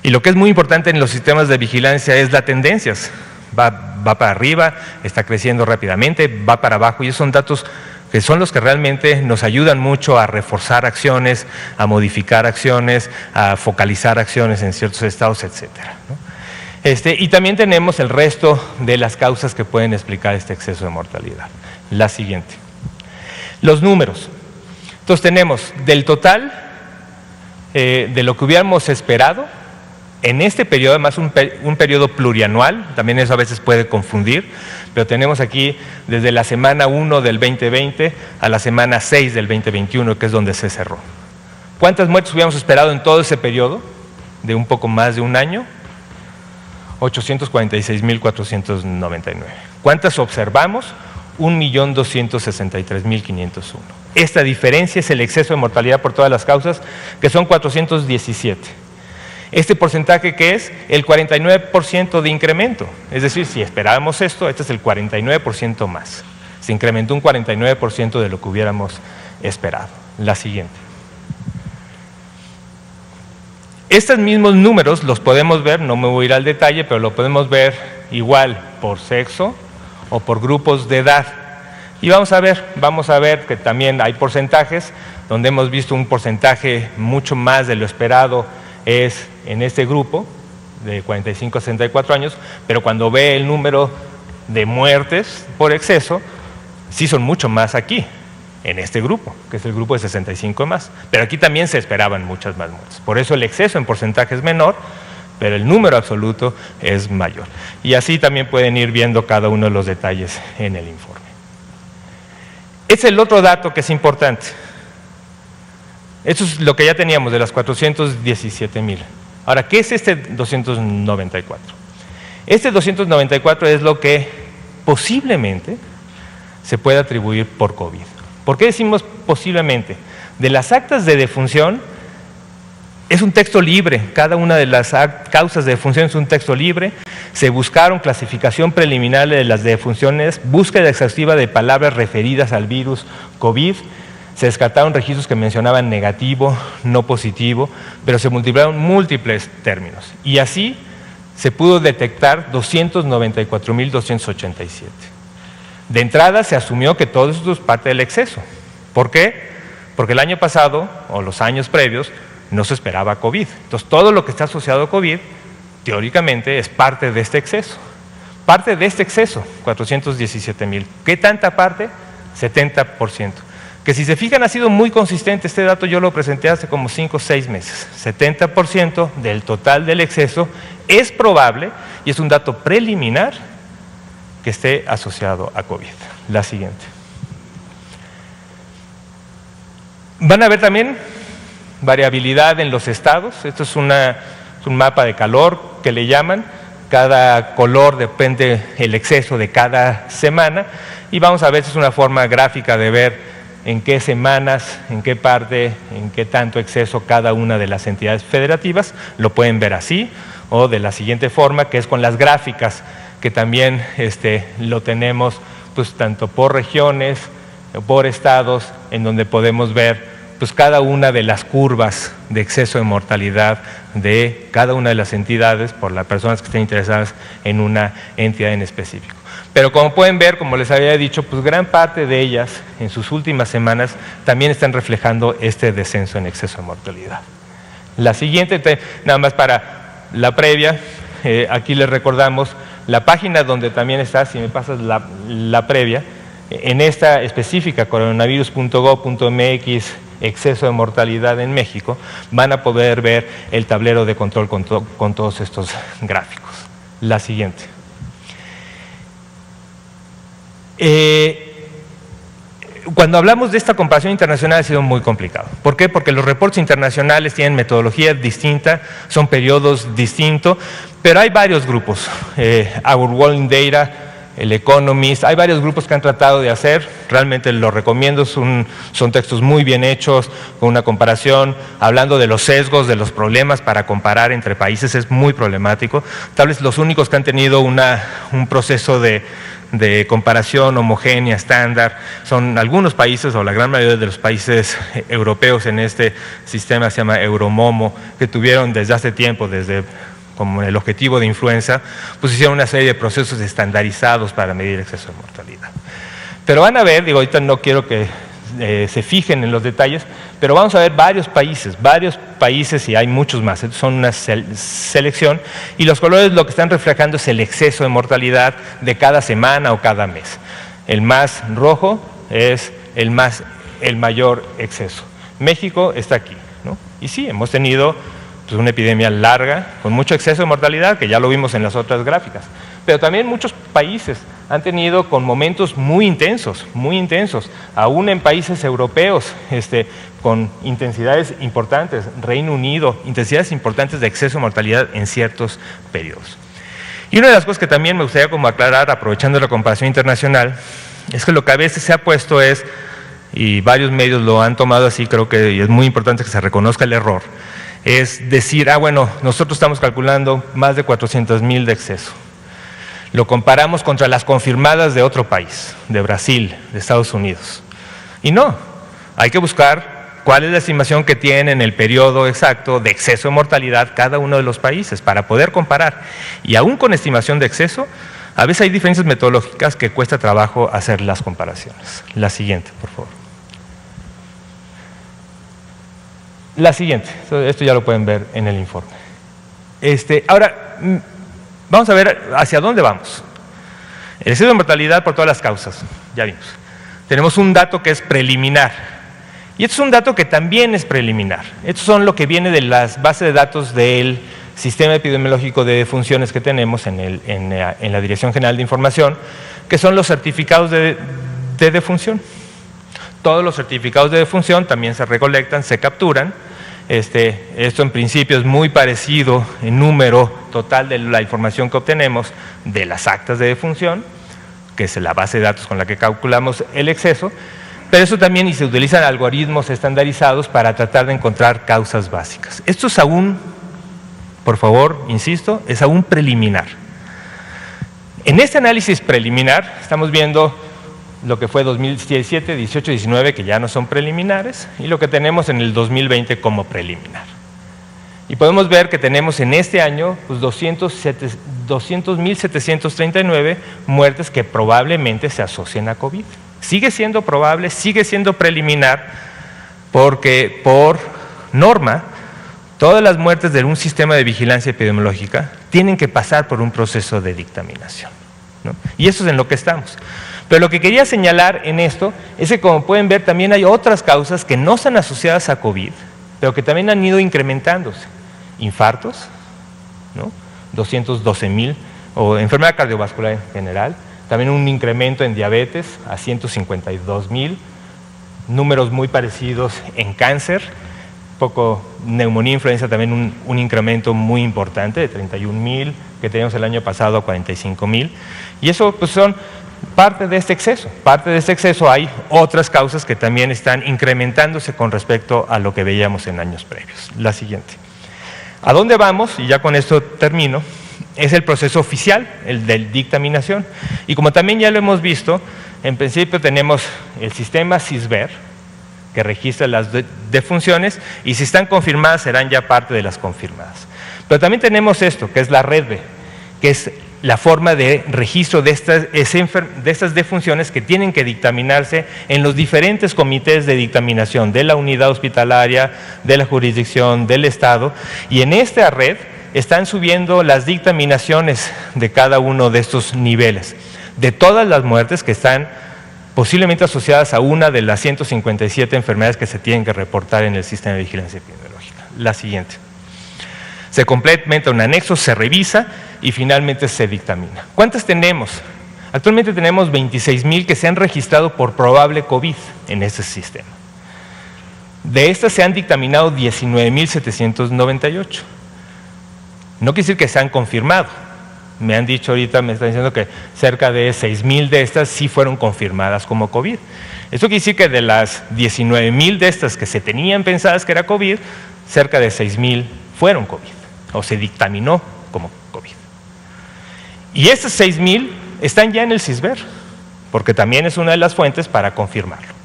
Y lo que es muy importante en los sistemas de vigilancia es la tendencias, va para arriba, está creciendo rápidamente, va para abajo, y esos son datos que son los que realmente nos ayudan mucho a reforzar acciones, a modificar acciones, a focalizar acciones en ciertos estados, etcétera, ¿no? Y también tenemos el resto de las causas que pueden explicar este exceso de mortalidad. La siguiente. Los números. Entonces tenemos del total de lo que hubiéramos esperado en este periodo, además un periodo plurianual, también eso a veces puede confundir, pero tenemos aquí desde la semana 1 del 2020 a la semana 6 del 2021, que es donde se cerró. ¿Cuántas muertes hubiéramos esperado en todo ese periodo de un poco más de un año? 846.499. ¿Cuántas observamos? 1.263.501. Esta diferencia es el exceso de mortalidad por todas las causas, que son 417. Este porcentaje, que es el 49% de incremento, es decir, si esperábamos esto, este es el 49% más. Se incrementó un 49% de lo que hubiéramos esperado. La siguiente. Estos mismos números los podemos ver, no me voy a ir al detalle, pero lo podemos ver igual por sexo o por grupos de edad. Y vamos a ver que también hay porcentajes, donde hemos visto un porcentaje mucho más de lo esperado es en este grupo de 45 a 64 años, pero cuando ve el número de muertes por exceso, sí son mucho más aquí, en este grupo, que es el grupo de 65 más. Pero aquí también se esperaban muchas más muertes. Por eso el exceso en porcentaje es menor, pero el número absoluto es mayor. Y así también pueden ir viendo cada uno de los detalles en el informe. Es el otro dato que es importante. Eso es lo que ya teníamos de las 417.000. Ahora, ¿qué es este 294? Este 294 es lo que posiblemente se puede atribuir por COVID. ¿Por qué decimos posiblemente? De las actas de defunción es un texto libre, cada una de las causas de defunción es un texto libre. Se buscaron clasificación preliminar de las defunciones, búsqueda exhaustiva de palabras referidas al virus COVID. Se descartaron registros que mencionaban negativo, no positivo, pero se multiplicaron múltiples términos. Y así se pudo detectar 294.287. De entrada se asumió que todo esto es parte del exceso. ¿Por qué? Porque el año pasado, o los años previos, no se esperaba COVID. Entonces todo lo que está asociado a COVID, teóricamente, es parte de este exceso. Parte de este exceso, 417.000. ¿Qué tanta parte? 70%. Que si se fijan ha sido muy consistente este dato, yo lo presenté hace como 5 o 6 meses. 70% del total del exceso es probable, y es un dato preliminar, que esté asociado a COVID. La siguiente. Van a ver también variabilidad en los estados. Esto es un mapa de calor que le llaman. Cada color depende del exceso de cada semana y vamos a ver si es una forma gráfica de ver en qué semanas, en qué parte, en qué tanto exceso cada una de las entidades federativas. Lo pueden ver así o de la siguiente forma, que es con las gráficas, que también lo tenemos pues tanto por regiones, por estados, en donde podemos ver pues cada una de las curvas de exceso de mortalidad de cada una de las entidades por las personas que estén interesadas en una entidad en específico. Pero como pueden ver, como les había dicho, pues gran parte de ellas en sus últimas semanas también están reflejando este descenso en exceso de mortalidad. La siguiente, nada más para la previa, aquí les recordamos la página donde también está, si me pasas la previa, en esta específica, coronavirus.gov.mx, exceso de mortalidad en México, van a poder ver el tablero de control con todos estos gráficos. La siguiente. Cuando hablamos de esta comparación internacional ha sido muy complicado. ¿Por qué? Porque los reportes internacionales tienen metodología distinta, son periodos distintos, pero hay varios grupos, Our World in Data, el Economist, hay varios grupos que han tratado de hacer, realmente los recomiendo, son textos muy bien hechos, con una comparación, hablando de los sesgos, de los problemas para comparar entre países, es muy problemático. Tal vez los únicos que han tenido un proceso de comparación homogénea, estándar, son algunos países o la gran mayoría de los países europeos en este sistema, se llama Euromomo, que tuvieron desde hace tiempo, desde como el objetivo de influenza, pues hicieron una serie de procesos estandarizados para medir el exceso de mortalidad. Pero van a ver, digo, ahorita no quiero que se fijen en los detalles, pero vamos a ver varios países y hay muchos más, son una selección, y los colores lo que están reflejando es el exceso de mortalidad de cada semana o cada mes. El más rojo es el mayor exceso. México está aquí, ¿no? Y sí, hemos tenido pues una epidemia larga, con mucho exceso de mortalidad, que ya lo vimos en las otras gráficas. Pero también muchos países han tenido con momentos muy intensos, aún en países europeos, con intensidades importantes, Reino Unido, intensidades importantes de exceso de mortalidad en ciertos periodos. Y una de las cosas que también me gustaría como aclarar, aprovechando la comparación internacional, es que lo que a veces se ha puesto es, y varios medios lo han tomado así, creo que es muy importante que se reconozca el error, es decir, bueno, nosotros estamos calculando más de 400,000 de exceso. Lo comparamos contra las confirmadas de otro país, de Brasil, de Estados Unidos. Y no, hay que buscar cuál es la estimación que tienen en el periodo exacto de exceso de mortalidad cada uno de los países para poder comparar. Y aún con estimación de exceso, a veces hay diferencias metodológicas que cuesta trabajo hacer las comparaciones. La siguiente, por favor. La siguiente, esto ya lo pueden ver en el informe. Ahora, vamos a ver hacia dónde vamos. El exceso de mortalidad por todas las causas, ya vimos. Tenemos un dato que es preliminar, y esto es un dato que también es preliminar. Estos son lo que viene de las bases de datos del sistema epidemiológico de defunciones que tenemos en la Dirección General de Información, que son los certificados de defunción. Todos los certificados de defunción también se recolectan, se capturan. Esto en principio es muy parecido en número total de la información que obtenemos de las actas de defunción, que es la base de datos con la que calculamos el exceso, pero eso también, y se utilizan algoritmos estandarizados para tratar de encontrar causas básicas. Esto es aún, por favor, insisto, es aún preliminar. En este análisis preliminar estamos viendo lo que fue 2017, 18, 19, que ya no son preliminares, y lo que tenemos en el 2020 como preliminar. Y podemos ver que tenemos en este año pues 200.739 muertes que probablemente se asocian a COVID. Sigue siendo probable, sigue siendo preliminar, porque por norma, todas las muertes de un sistema de vigilancia epidemiológica tienen que pasar por un proceso de dictaminación, ¿no? Y eso es en lo que estamos. Pero lo que quería señalar en esto es que, como pueden ver, también hay otras causas que no están asociadas a COVID, pero que también han ido incrementándose. Infartos, ¿no? 212,000, o enfermedad cardiovascular en general, también un incremento en diabetes a 152,000, números muy parecidos en cáncer, poco neumonía, influenza, también un incremento muy importante de 31,000 que teníamos el año pasado a 45,000, y eso pues son parte de este exceso. Parte de este exceso hay otras causas que también están incrementándose con respecto a lo que veíamos en años previos. La siguiente. ¿A dónde vamos? Y ya con esto termino. Es el proceso oficial, el de dictaminación, y como también ya lo hemos visto, en principio tenemos el sistema CISBER, que registra las defunciones, y si están confirmadas serán ya parte de las confirmadas. Pero también tenemos esto, que es la red B, que es la forma de registro de estas defunciones que tienen que dictaminarse en los diferentes comités de dictaminación de la unidad hospitalaria, de la jurisdicción, del Estado, y en esta red están subiendo las dictaminaciones de cada uno de estos niveles, de todas las muertes que están posiblemente asociadas a una de las 157 enfermedades que se tienen que reportar en el sistema de vigilancia epidemiológica. La siguiente. Se complementa un anexo, se revisa y finalmente se dictamina. ¿Cuántas tenemos? Actualmente tenemos 26,000 que se han registrado por probable COVID en este sistema. De estas se han dictaminado 19,798. No quiere decir que se han confirmado. Me han dicho ahorita, me están diciendo que cerca de 6,000 de estas sí fueron confirmadas como COVID. Esto quiere decir que de las 19,000 de estas que se tenían pensadas que era COVID, cerca de 6,000 fueron COVID, o se dictaminó como COVID. Y estas 6,000 están ya en el CISBER, porque también es una de las fuentes para confirmarlo.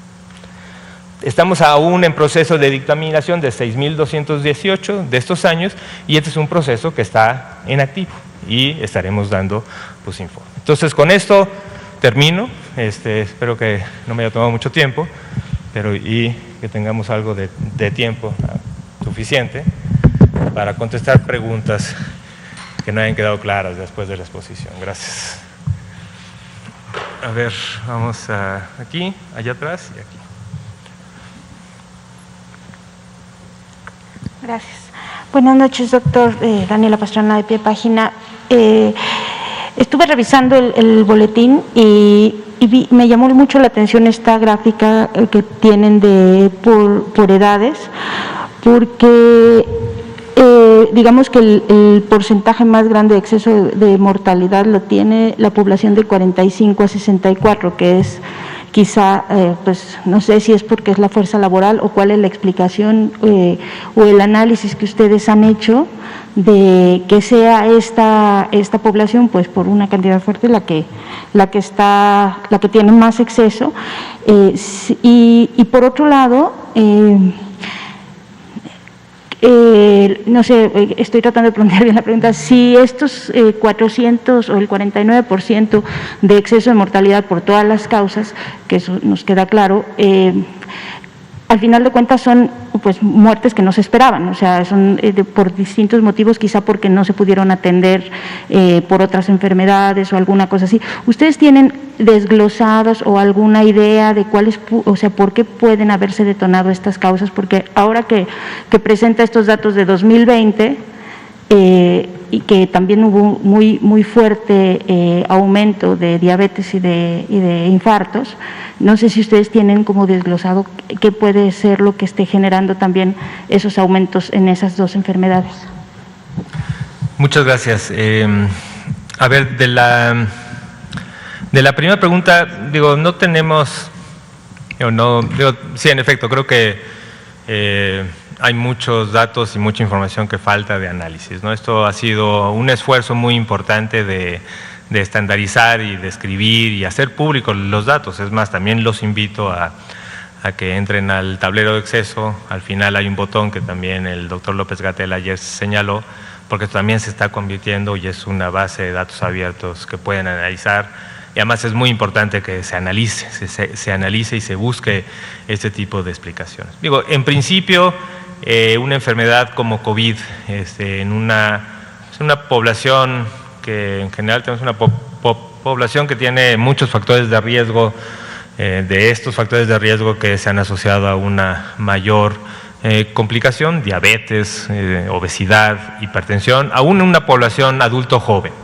Estamos aún en proceso de dictaminación de 6,218 de estos años, y este es un proceso que está en activo y estaremos dando pues informe. Entonces con esto termino, espero que no me haya tomado mucho tiempo, y que tengamos algo de tiempo suficiente para contestar preguntas que no hayan quedado claras después de la exposición. Gracias. A ver, vamos aquí, allá atrás y aquí. Gracias. Buenas noches, doctor Daniela Pastrana, de Pie Página. Estuve revisando el boletín y me llamó mucho la atención esta gráfica que tienen por edades, porque digamos que el porcentaje más grande de exceso de mortalidad lo tiene la población de 45 a 64, que es quizá, pues no sé si es porque es la fuerza laboral o cuál es la explicación o el análisis que ustedes han hecho de que sea esta población, pues por una cantidad fuerte la que tiene más exceso, y por otro lado, no sé, estoy tratando de plantear bien la pregunta, si estos 400 o el 49% de exceso de mortalidad por todas las causas, que eso nos queda claro, al final de cuentas son pues muertes que no se esperaban, o sea, son por distintos motivos, quizá porque no se pudieron atender por otras enfermedades o alguna cosa así. ¿Ustedes tienen desglosados o alguna idea de cuáles, o sea, por qué pueden haberse detonado estas causas? Porque ahora que presenta estos datos de 2020, y que también hubo muy fuerte aumento de diabetes y de infartos, no sé si ustedes tienen como desglosado qué puede ser lo que esté generando también esos aumentos en esas dos enfermedades. Muchas gracias. A ver, de la primera pregunta, digo, no tenemos, sí, en efecto, creo que hay muchos datos y mucha información que falta de análisis, ¿no? Esto ha sido un esfuerzo muy importante de estandarizar y de escribir y hacer públicos los datos. Es más, también los invito a que entren al tablero de exceso. Al final hay un botón que también el doctor López-Gatell ayer señaló, porque también se está convirtiendo y es una base de datos abiertos que pueden analizar. Y además es muy importante que se analice y se busque este tipo de explicaciones. Digo, en principio, una enfermedad como COVID, en una población que en general tenemos una población que tiene muchos factores de riesgo, de estos factores de riesgo que se han asociado a una mayor complicación, diabetes, obesidad, hipertensión, aún en una población adulto joven,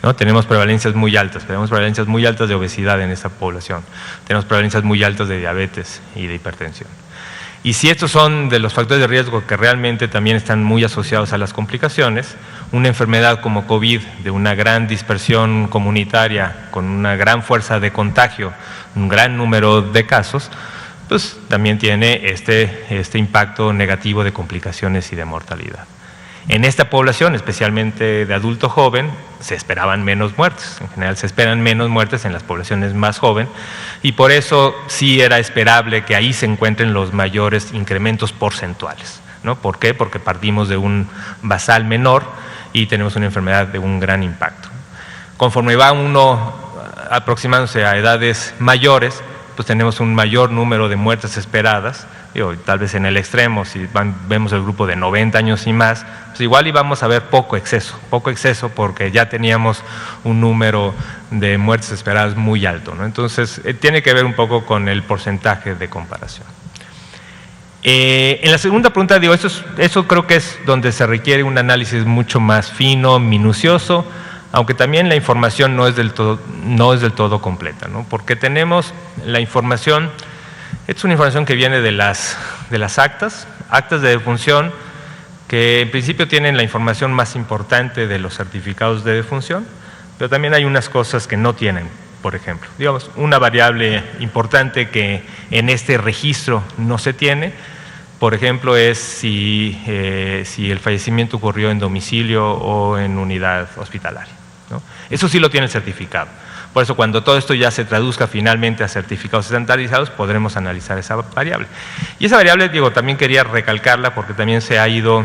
¿no? Tenemos prevalencias muy altas de obesidad en esta población, tenemos prevalencias muy altas de diabetes y de hipertensión. Y si estos son de los factores de riesgo que realmente también están muy asociados a las complicaciones, una enfermedad como COVID, de una gran dispersión comunitaria, con una gran fuerza de contagio, un gran número de casos, pues también tiene este impacto negativo de complicaciones y de mortalidad. En esta población, especialmente de adulto joven, se esperaban menos muertes. En general se esperan menos muertes en las poblaciones más jóvenes y por eso sí era esperable que ahí se encuentren los mayores incrementos porcentuales, ¿no? ¿Por qué? Porque partimos de un basal menor y tenemos una enfermedad de un gran impacto. Conforme va uno aproximándose a edades mayores, pues tenemos un mayor número de muertes esperadas. Tal vez en el extremo, si vemos el grupo de 90 años y más, pues igual íbamos a ver poco exceso porque ya teníamos un número de muertes esperadas muy alto, ¿no? Entonces, tiene que ver un poco con el porcentaje de comparación. En la segunda pregunta, eso creo que es donde se requiere un análisis mucho más fino, minucioso, aunque también la información no es del todo completa, ¿no? Porque tenemos la información. Esta es una información que viene de las actas de defunción, que en principio tienen la información más importante de los certificados de defunción, pero también hay unas cosas que no tienen, por ejemplo. Digamos, una variable importante que en este registro no se tiene, por ejemplo, es si el fallecimiento ocurrió en domicilio o en unidad hospitalaria, ¿no? Eso sí lo tiene el certificado. Por eso, cuando todo esto ya se traduzca finalmente a certificados estandarizados, podremos analizar esa variable. Y esa variable, también quería recalcarla porque también se ha ido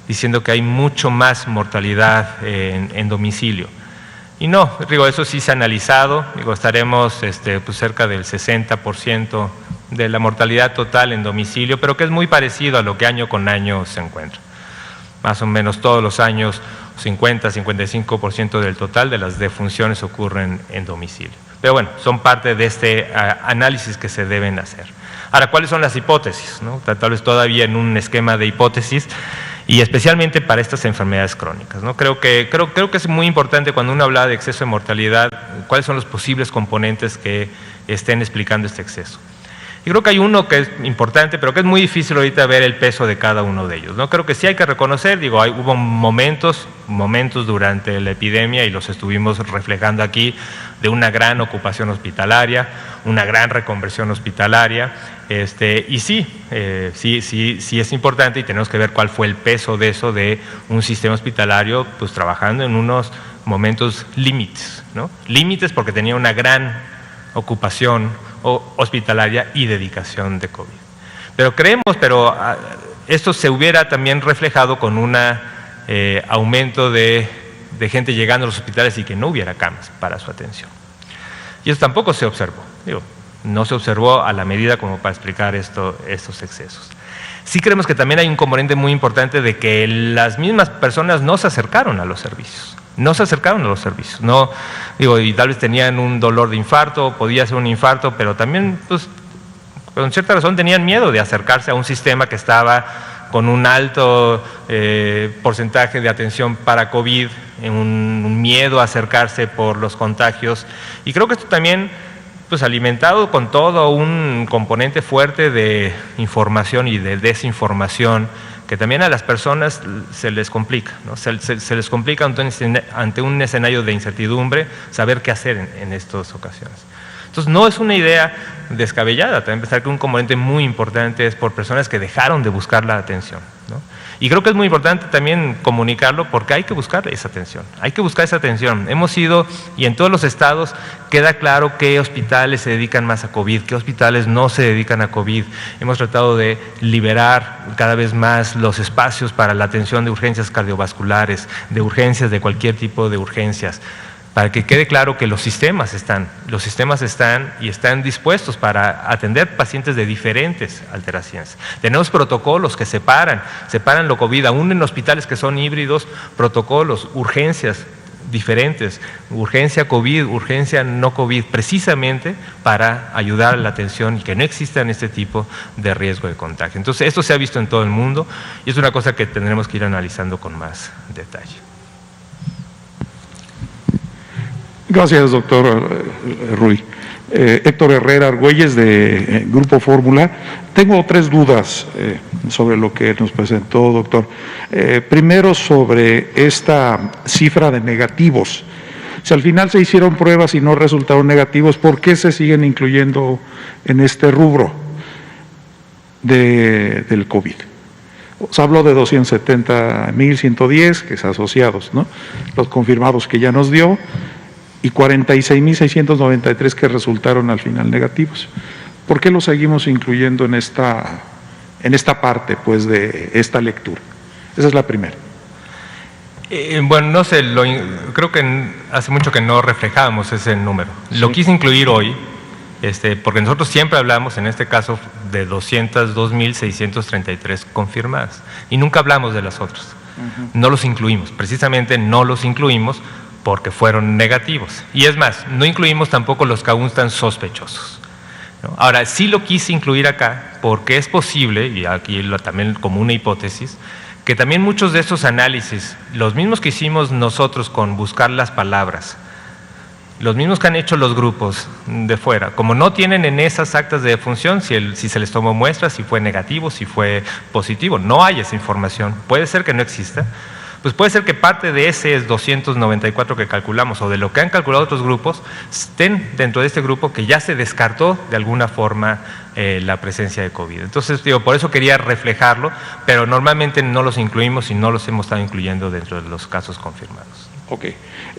diciendo que hay mucho más mortalidad en domicilio. Y no, eso sí se ha analizado, estaremos pues cerca del 60% de la mortalidad total en domicilio, pero que es muy parecido a lo que año con año se encuentra. Más o menos todos los años 50-55% del total de las defunciones ocurren en domicilio. Pero bueno, son parte de este análisis que se deben hacer. Ahora, ¿cuáles son las hipótesis, ¿no? Tal vez todavía en un esquema de hipótesis y especialmente para estas enfermedades crónicas, ¿no? Creo que es muy importante cuando uno habla de exceso de mortalidad, cuáles son los posibles componentes que estén explicando este exceso. Y creo que hay uno que es importante, pero que es muy difícil ahorita ver el peso de cada uno de ellos, ¿no? Creo que sí hay que reconocer, hubo momentos durante la epidemia, y los estuvimos reflejando aquí, de una gran ocupación hospitalaria, una gran reconversión hospitalaria, y sí es importante, y tenemos que ver cuál fue el peso de eso, de un sistema hospitalario pues trabajando en unos momentos límites, ¿no? Límites porque tenía una gran ocupación hospitalaria y dedicación de COVID. Pero esto se hubiera también reflejado con un aumento de gente llegando a los hospitales y que no hubiera camas para su atención. Y eso tampoco se observó, no se observó a la medida como para explicar estos excesos. Sí creemos que también hay un componente muy importante de que las mismas personas no se acercaron a los servicios. Y tal vez tenían un dolor de infarto, podía ser un infarto, pero también, pues, con cierta razón tenían miedo de acercarse a un sistema que estaba con un alto porcentaje de atención para COVID, un miedo a acercarse por los contagios. Y creo que esto también, pues, alimentado con todo un componente fuerte de información y de desinformación, que también a las personas se les complica, ¿no? Se les complica ante un escenario de incertidumbre saber qué hacer en estas ocasiones. Entonces, no es una idea descabellada, también pensar que un componente muy importante es por personas que dejaron de buscar la atención, ¿no? Y creo que es muy importante también comunicarlo porque hay que buscar esa atención, Hemos ido, y en todos los estados queda claro qué hospitales se dedican más a COVID, qué hospitales no se dedican a COVID. Hemos tratado de liberar cada vez más los espacios para la atención de urgencias cardiovasculares, de urgencias de cualquier tipo de urgencias, para que quede claro que los sistemas están dispuestos para atender pacientes de diferentes alteraciones. Tenemos protocolos que separan lo COVID, aún en hospitales que son híbridos, protocolos, urgencias diferentes, urgencia COVID, urgencia no COVID, precisamente para ayudar a la atención y que no existan este tipo de riesgo de contagio. Entonces, esto se ha visto en todo el mundo y es una cosa que tendremos que ir analizando con más detalle. Gracias, doctor Ruy. Héctor Herrera Argüelles, de Grupo Fórmula. Tengo 3 dudas sobre lo que nos presentó, doctor. Primero, sobre esta cifra de negativos. Si al final se hicieron pruebas y no resultaron negativos, ¿por qué se siguen incluyendo en este rubro del COVID? Os hablo de 270.110, que es asociados, ¿no? Los confirmados que ya nos dio, y 46.693 que resultaron al final negativos. ¿Por qué los seguimos incluyendo en esta parte, pues, de esta lectura? Esa es la primera. Bueno, no sé, creo que hace mucho que no reflejábamos ese número. Sí. Lo quise incluir hoy, porque nosotros siempre hablamos, en este caso, de 202.633 confirmadas, y nunca hablamos de las otras. No los incluimos, precisamente no los incluimos porque fueron negativos. Y es más, no incluimos tampoco los que aún están sospechosos, ¿no? Ahora, sí lo quise incluir acá porque es posible, y aquí también como una hipótesis, que también muchos de estos análisis, los mismos que hicimos nosotros con buscar las palabras, los mismos que han hecho los grupos de fuera, como no tienen en esas actas de defunción si se les tomó muestras, si fue negativo, si fue positivo, no hay esa información, puede ser que no exista, pues puede ser que parte de ese 294 que calculamos o de lo que han calculado otros grupos estén dentro de este grupo que ya se descartó de alguna forma la presencia de COVID. Entonces, por eso quería reflejarlo, pero normalmente no los incluimos y no los hemos estado incluyendo dentro de los casos confirmados. Ok.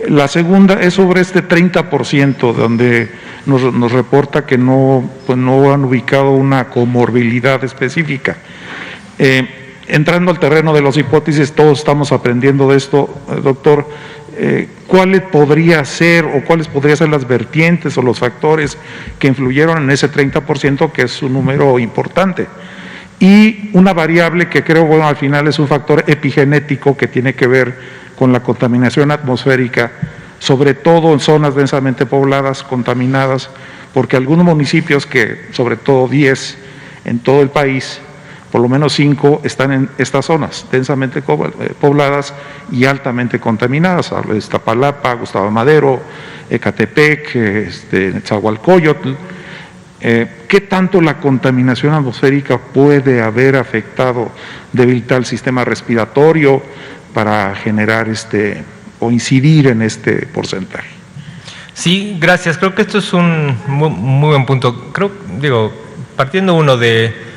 La segunda es sobre este 30% donde nos reporta que no han ubicado una comorbilidad específica. Entrando al terreno de las hipótesis, todos estamos aprendiendo de esto, doctor. ¿Cuáles podrían ser las vertientes o los factores que influyeron en ese 30%, que es un número importante? Y una variable que creo, bueno, al final es un factor epigenético que tiene que ver con la contaminación atmosférica, sobre todo en zonas densamente pobladas, contaminadas, porque algunos municipios, que sobre todo 10 en todo el país, por lo menos 5 están en estas zonas densamente pobladas y altamente contaminadas. Iztapalapa, Gustavo Madero, Ecatepec, Nezahualcóyotl. ¿Qué tanto la contaminación atmosférica puede haber afectado, debilitar el sistema respiratorio para generar o incidir en este porcentaje? Sí, gracias. Creo que esto es un muy buen punto. Partiendo uno de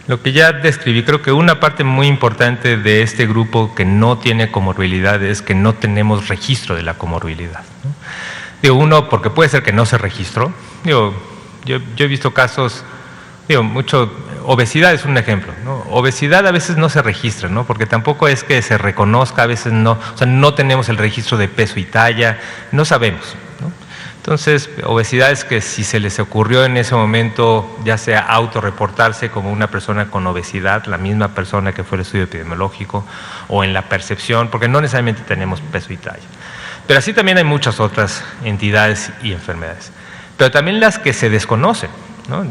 lo que ya describí, creo que una parte muy importante de este grupo que no tiene comorbilidad es que no tenemos registro de la comorbilidad, ¿no? Uno, porque puede ser que no se registró. Yo he visto casos, obesidad es un ejemplo, ¿no? Obesidad a veces no se registra, ¿no? Porque tampoco es que se reconozca, a veces no, o sea, no tenemos el registro de peso y talla, no sabemos, ¿no? Entonces, obesidad es que si se les ocurrió en ese momento, ya sea autorreportarse como una persona con obesidad, la misma persona que fue el estudio epidemiológico, o en la percepción, porque no necesariamente tenemos peso y talla. Pero así también hay muchas otras entidades y enfermedades. Pero también las que se desconocen, ¿no?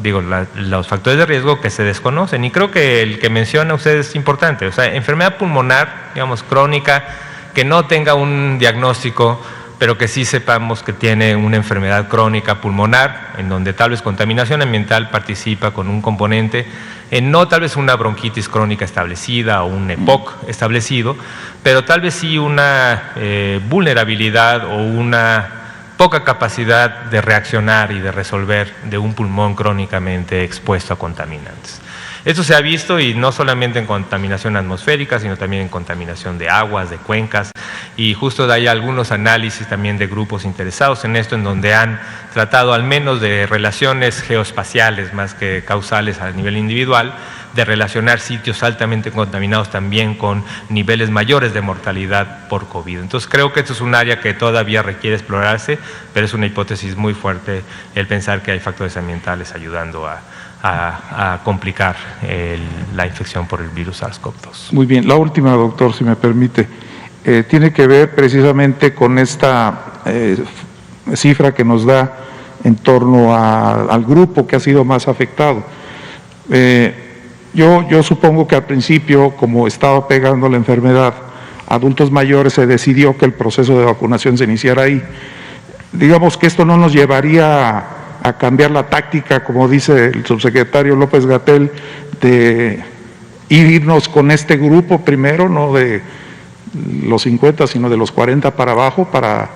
Los factores de riesgo que se desconocen. Y creo que el que menciona usted es importante. O sea, enfermedad pulmonar, crónica, que no tenga un diagnóstico, pero que sí sepamos que tiene una enfermedad crónica pulmonar, en donde tal vez contaminación ambiental participa con un componente, no tal vez una bronquitis crónica establecida o un EPOC establecido, pero tal vez sí una vulnerabilidad o una poca capacidad de reaccionar y de resolver de un pulmón crónicamente expuesto a contaminantes. Esto se ha visto, y no solamente en contaminación atmosférica, sino también en contaminación de aguas, de cuencas, y justo hay algunos análisis también de grupos interesados en esto, en donde han tratado al menos de relaciones geoespaciales más que causales a nivel individual, de relacionar sitios altamente contaminados también con niveles mayores de mortalidad por COVID. Entonces creo que esto es un área que todavía requiere explorarse, pero es una hipótesis muy fuerte el pensar que hay factores ambientales ayudando a complicar la infección por el virus SARS-CoV-2. Muy bien, la última, doctor, si me permite, tiene que ver precisamente con esta cifra que nos da en torno al grupo que ha sido más afectado. Yo supongo que al principio, como estaba pegando la enfermedad a adultos mayores, se decidió que el proceso de vacunación se iniciara ahí. digamos que esto no nos llevaría a cambiar la táctica, como dice el subsecretario López-Gatell, de irnos con este grupo primero, no de los 50, sino de los 40 para abajo, para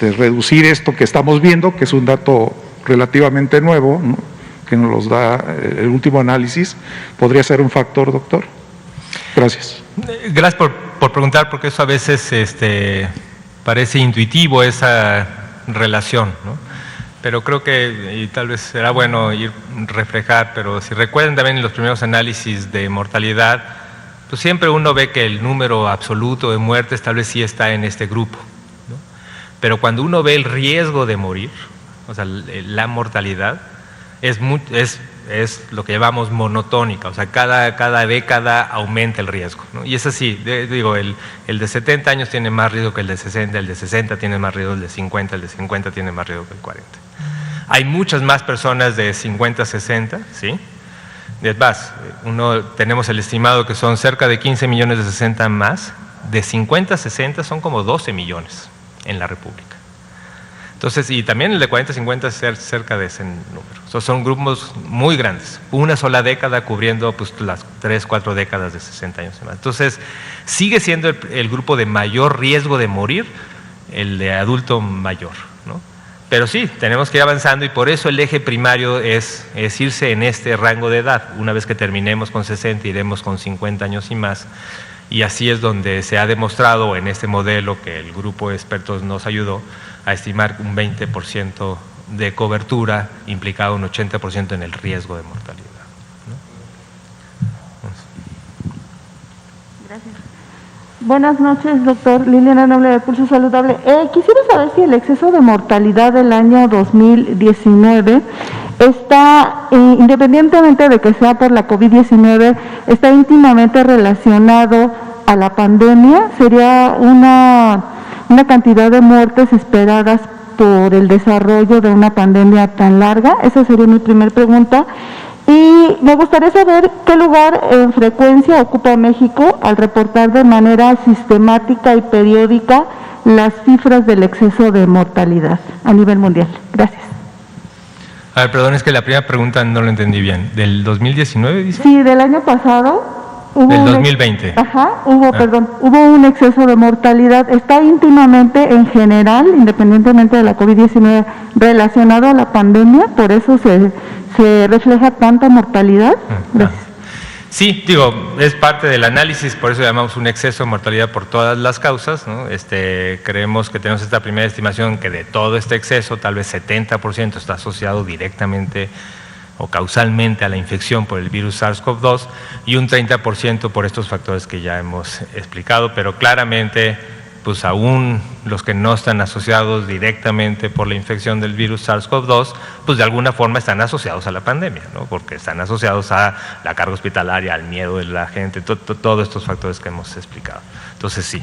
reducir esto que estamos viendo, que es un dato relativamente nuevo, ¿no?, que nos los da el último análisis. ¿Podría ser un factor, doctor? Gracias. Gracias por preguntar, porque eso a veces parece intuitivo, esa relación, ¿no? Pero creo que, y tal vez será bueno reflejar, pero si recuerdan también en los primeros análisis de mortalidad, pues siempre uno ve que el número absoluto de muertes tal vez sí está en este grupo, ¿no? Pero cuando uno ve el riesgo de morir, o sea, la mortalidad, es lo que llamamos monotónica, o sea, cada década aumenta el riesgo, ¿no? Y es así, digo, el de 70 años tiene más riesgo que el de 60, el de 60 tiene más riesgo que el de 50, el de 50 tiene más riesgo que el 40. Hay muchas más personas de 50 a 60, ¿sí? Es más, tenemos el estimado que son cerca de 15 millones de 60 más, de 50 a 60 son como 12 millones en la República. Entonces, y también el de 40 a 50 es cerca de ese número. Son grupos muy grandes, una sola década cubriendo pues, las 3, 4 décadas de 60 años y más. Entonces, sigue siendo el grupo de mayor riesgo de morir, el de adulto mayor, ¿no? Pero sí, tenemos que ir avanzando y por eso el eje primario es irse en este rango de edad. Una vez que terminemos con 60, iremos con 50 años y más. Y así es donde se ha demostrado en este modelo que el grupo de expertos nos ayudó a estimar un 20% de cobertura, implicado un 80% en el riesgo de mortalidad, ¿no? Gracias. Buenas noches, doctor. Liliana Noble de Pulso Saludable. Quisiera saber si el exceso de mortalidad del año 2019 está, independientemente de que sea por la COVID-19, está íntimamente relacionado a la pandemia. Sería una cantidad de muertes esperadas por el desarrollo de una pandemia tan larga. Esa sería mi primera pregunta. Y me gustaría saber qué lugar en frecuencia ocupa México al reportar de manera sistemática y periódica las cifras del exceso de mortalidad a nivel mundial. Gracias. A ver, perdón, es que la primera pregunta no lo entendí bien. ¿Del 2019, dice? Sí, del año pasado. Del 2020. Hubo un exceso de mortalidad. Está íntimamente, en general, independientemente de la COVID-19, relacionado a la pandemia, por eso se refleja tanta mortalidad. Gracias. Sí, digo, es parte del análisis, por eso llamamos un exceso de mortalidad por todas las causas, ¿no? Creemos que tenemos esta primera estimación que de todo este exceso, tal vez 70% está asociado directamente o causalmente a la infección por el virus SARS-CoV-2 y un 30% por estos factores que ya hemos explicado, pero claramente, pues aún los que no están asociados directamente por la infección del virus SARS-CoV-2, pues de alguna forma están asociados a la pandemia, ¿no? Porque están asociados a la carga hospitalaria, al miedo de la gente, todos estos factores que hemos explicado. Entonces sí.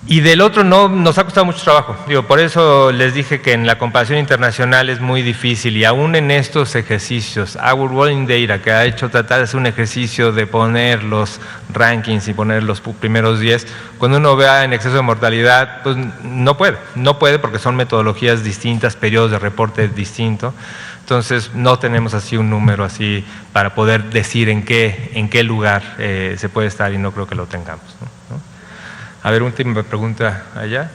Y del otro no, nos ha costado mucho trabajo. Digo, por eso les dije que en la comparación internacional es muy difícil y aún en estos ejercicios, Our World Data, que ha hecho tratar de hacer un ejercicio de poner los rankings y poner los primeros 10, cuando uno vea en exceso de mortalidad, pues no puede porque son metodologías distintas, periodos de reporte distintos. Entonces no tenemos así un número así para poder decir en qué lugar se puede estar y no creo que lo tengamos, ¿no? A ver, última pregunta allá.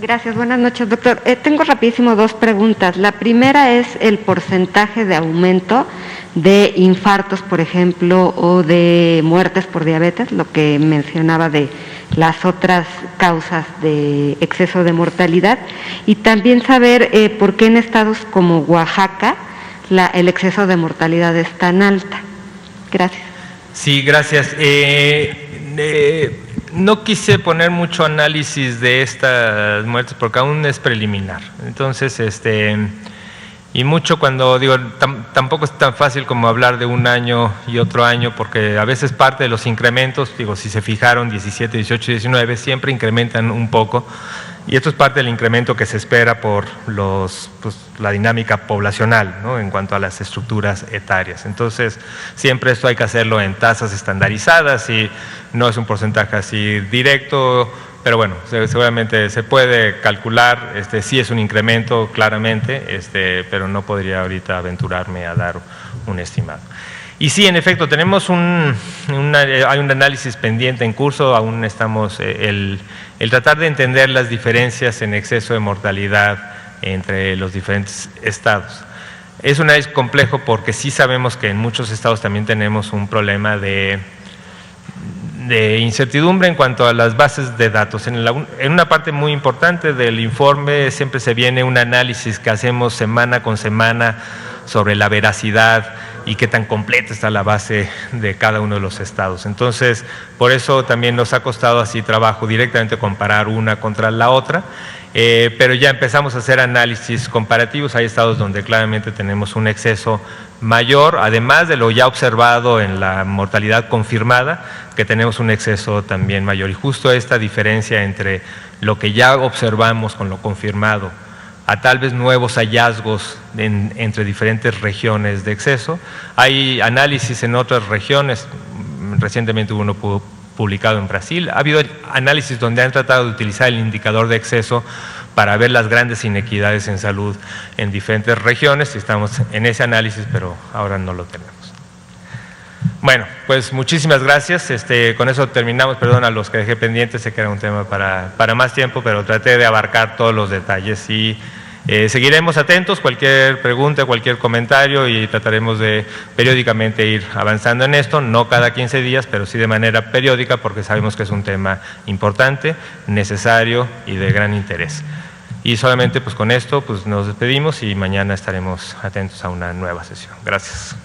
Gracias, buenas noches, doctor. Tengo rapidísimo 2 preguntas. La primera es el porcentaje de aumento de infartos, por ejemplo, o de muertes por diabetes, lo que mencionaba de las otras causas de exceso de mortalidad, y también saber por qué en estados como Oaxaca el exceso de mortalidad es tan alta. Gracias. Sí, gracias. No quise poner mucho análisis de estas muertes porque aún es preliminar. Entonces, y mucho cuando digo, tampoco es tan fácil como hablar de un año y otro año, porque a veces parte de los incrementos, digo, si se fijaron 17, 18, 19, siempre incrementan un poco. Y esto es parte del incremento que se espera por la dinámica poblacional, ¿no? En cuanto a las estructuras etarias. Entonces, siempre esto hay que hacerlo en tasas estandarizadas y no es un porcentaje así directo, pero bueno, seguramente se puede calcular, sí es un incremento claramente, pero no podría ahorita aventurarme a dar un estimado. Y sí, en efecto, tenemos hay un análisis pendiente en curso, aún estamos, el tratar de entender las diferencias en exceso de mortalidad entre los diferentes estados. Es un análisis complejo porque sí sabemos que en muchos estados también tenemos un problema de incertidumbre en cuanto a las bases de datos. En una parte muy importante del informe siempre se viene un análisis que hacemos semana con semana sobre la veracidad y qué tan completa está la base de cada uno de los estados. Entonces, por eso también nos ha costado así trabajo directamente comparar una contra la otra, pero ya empezamos a hacer análisis comparativos. Hay estados donde claramente tenemos un exceso mayor, además de lo ya observado en la mortalidad confirmada, que tenemos un exceso también mayor. Y justo esta diferencia entre lo que ya observamos con lo confirmado a tal vez nuevos hallazgos entre diferentes regiones de exceso. Hay análisis en otras regiones, recientemente hubo uno publicado en Brasil. Ha habido análisis donde han tratado de utilizar el indicador de exceso para ver las grandes inequidades en salud en diferentes regiones, y estamos en ese análisis, pero ahora no lo tenemos. Bueno, pues muchísimas gracias. Con eso terminamos. Perdón a los que dejé pendientes, sé que era un tema para más tiempo, pero traté de abarcar todos los detalles y seguiremos atentos. Cualquier pregunta, cualquier comentario, y trataremos de periódicamente ir avanzando en esto, no cada 15 días, pero sí de manera periódica, porque sabemos que es un tema importante, necesario y de gran interés. Y solamente pues con esto pues nos despedimos y mañana estaremos atentos a una nueva sesión. Gracias.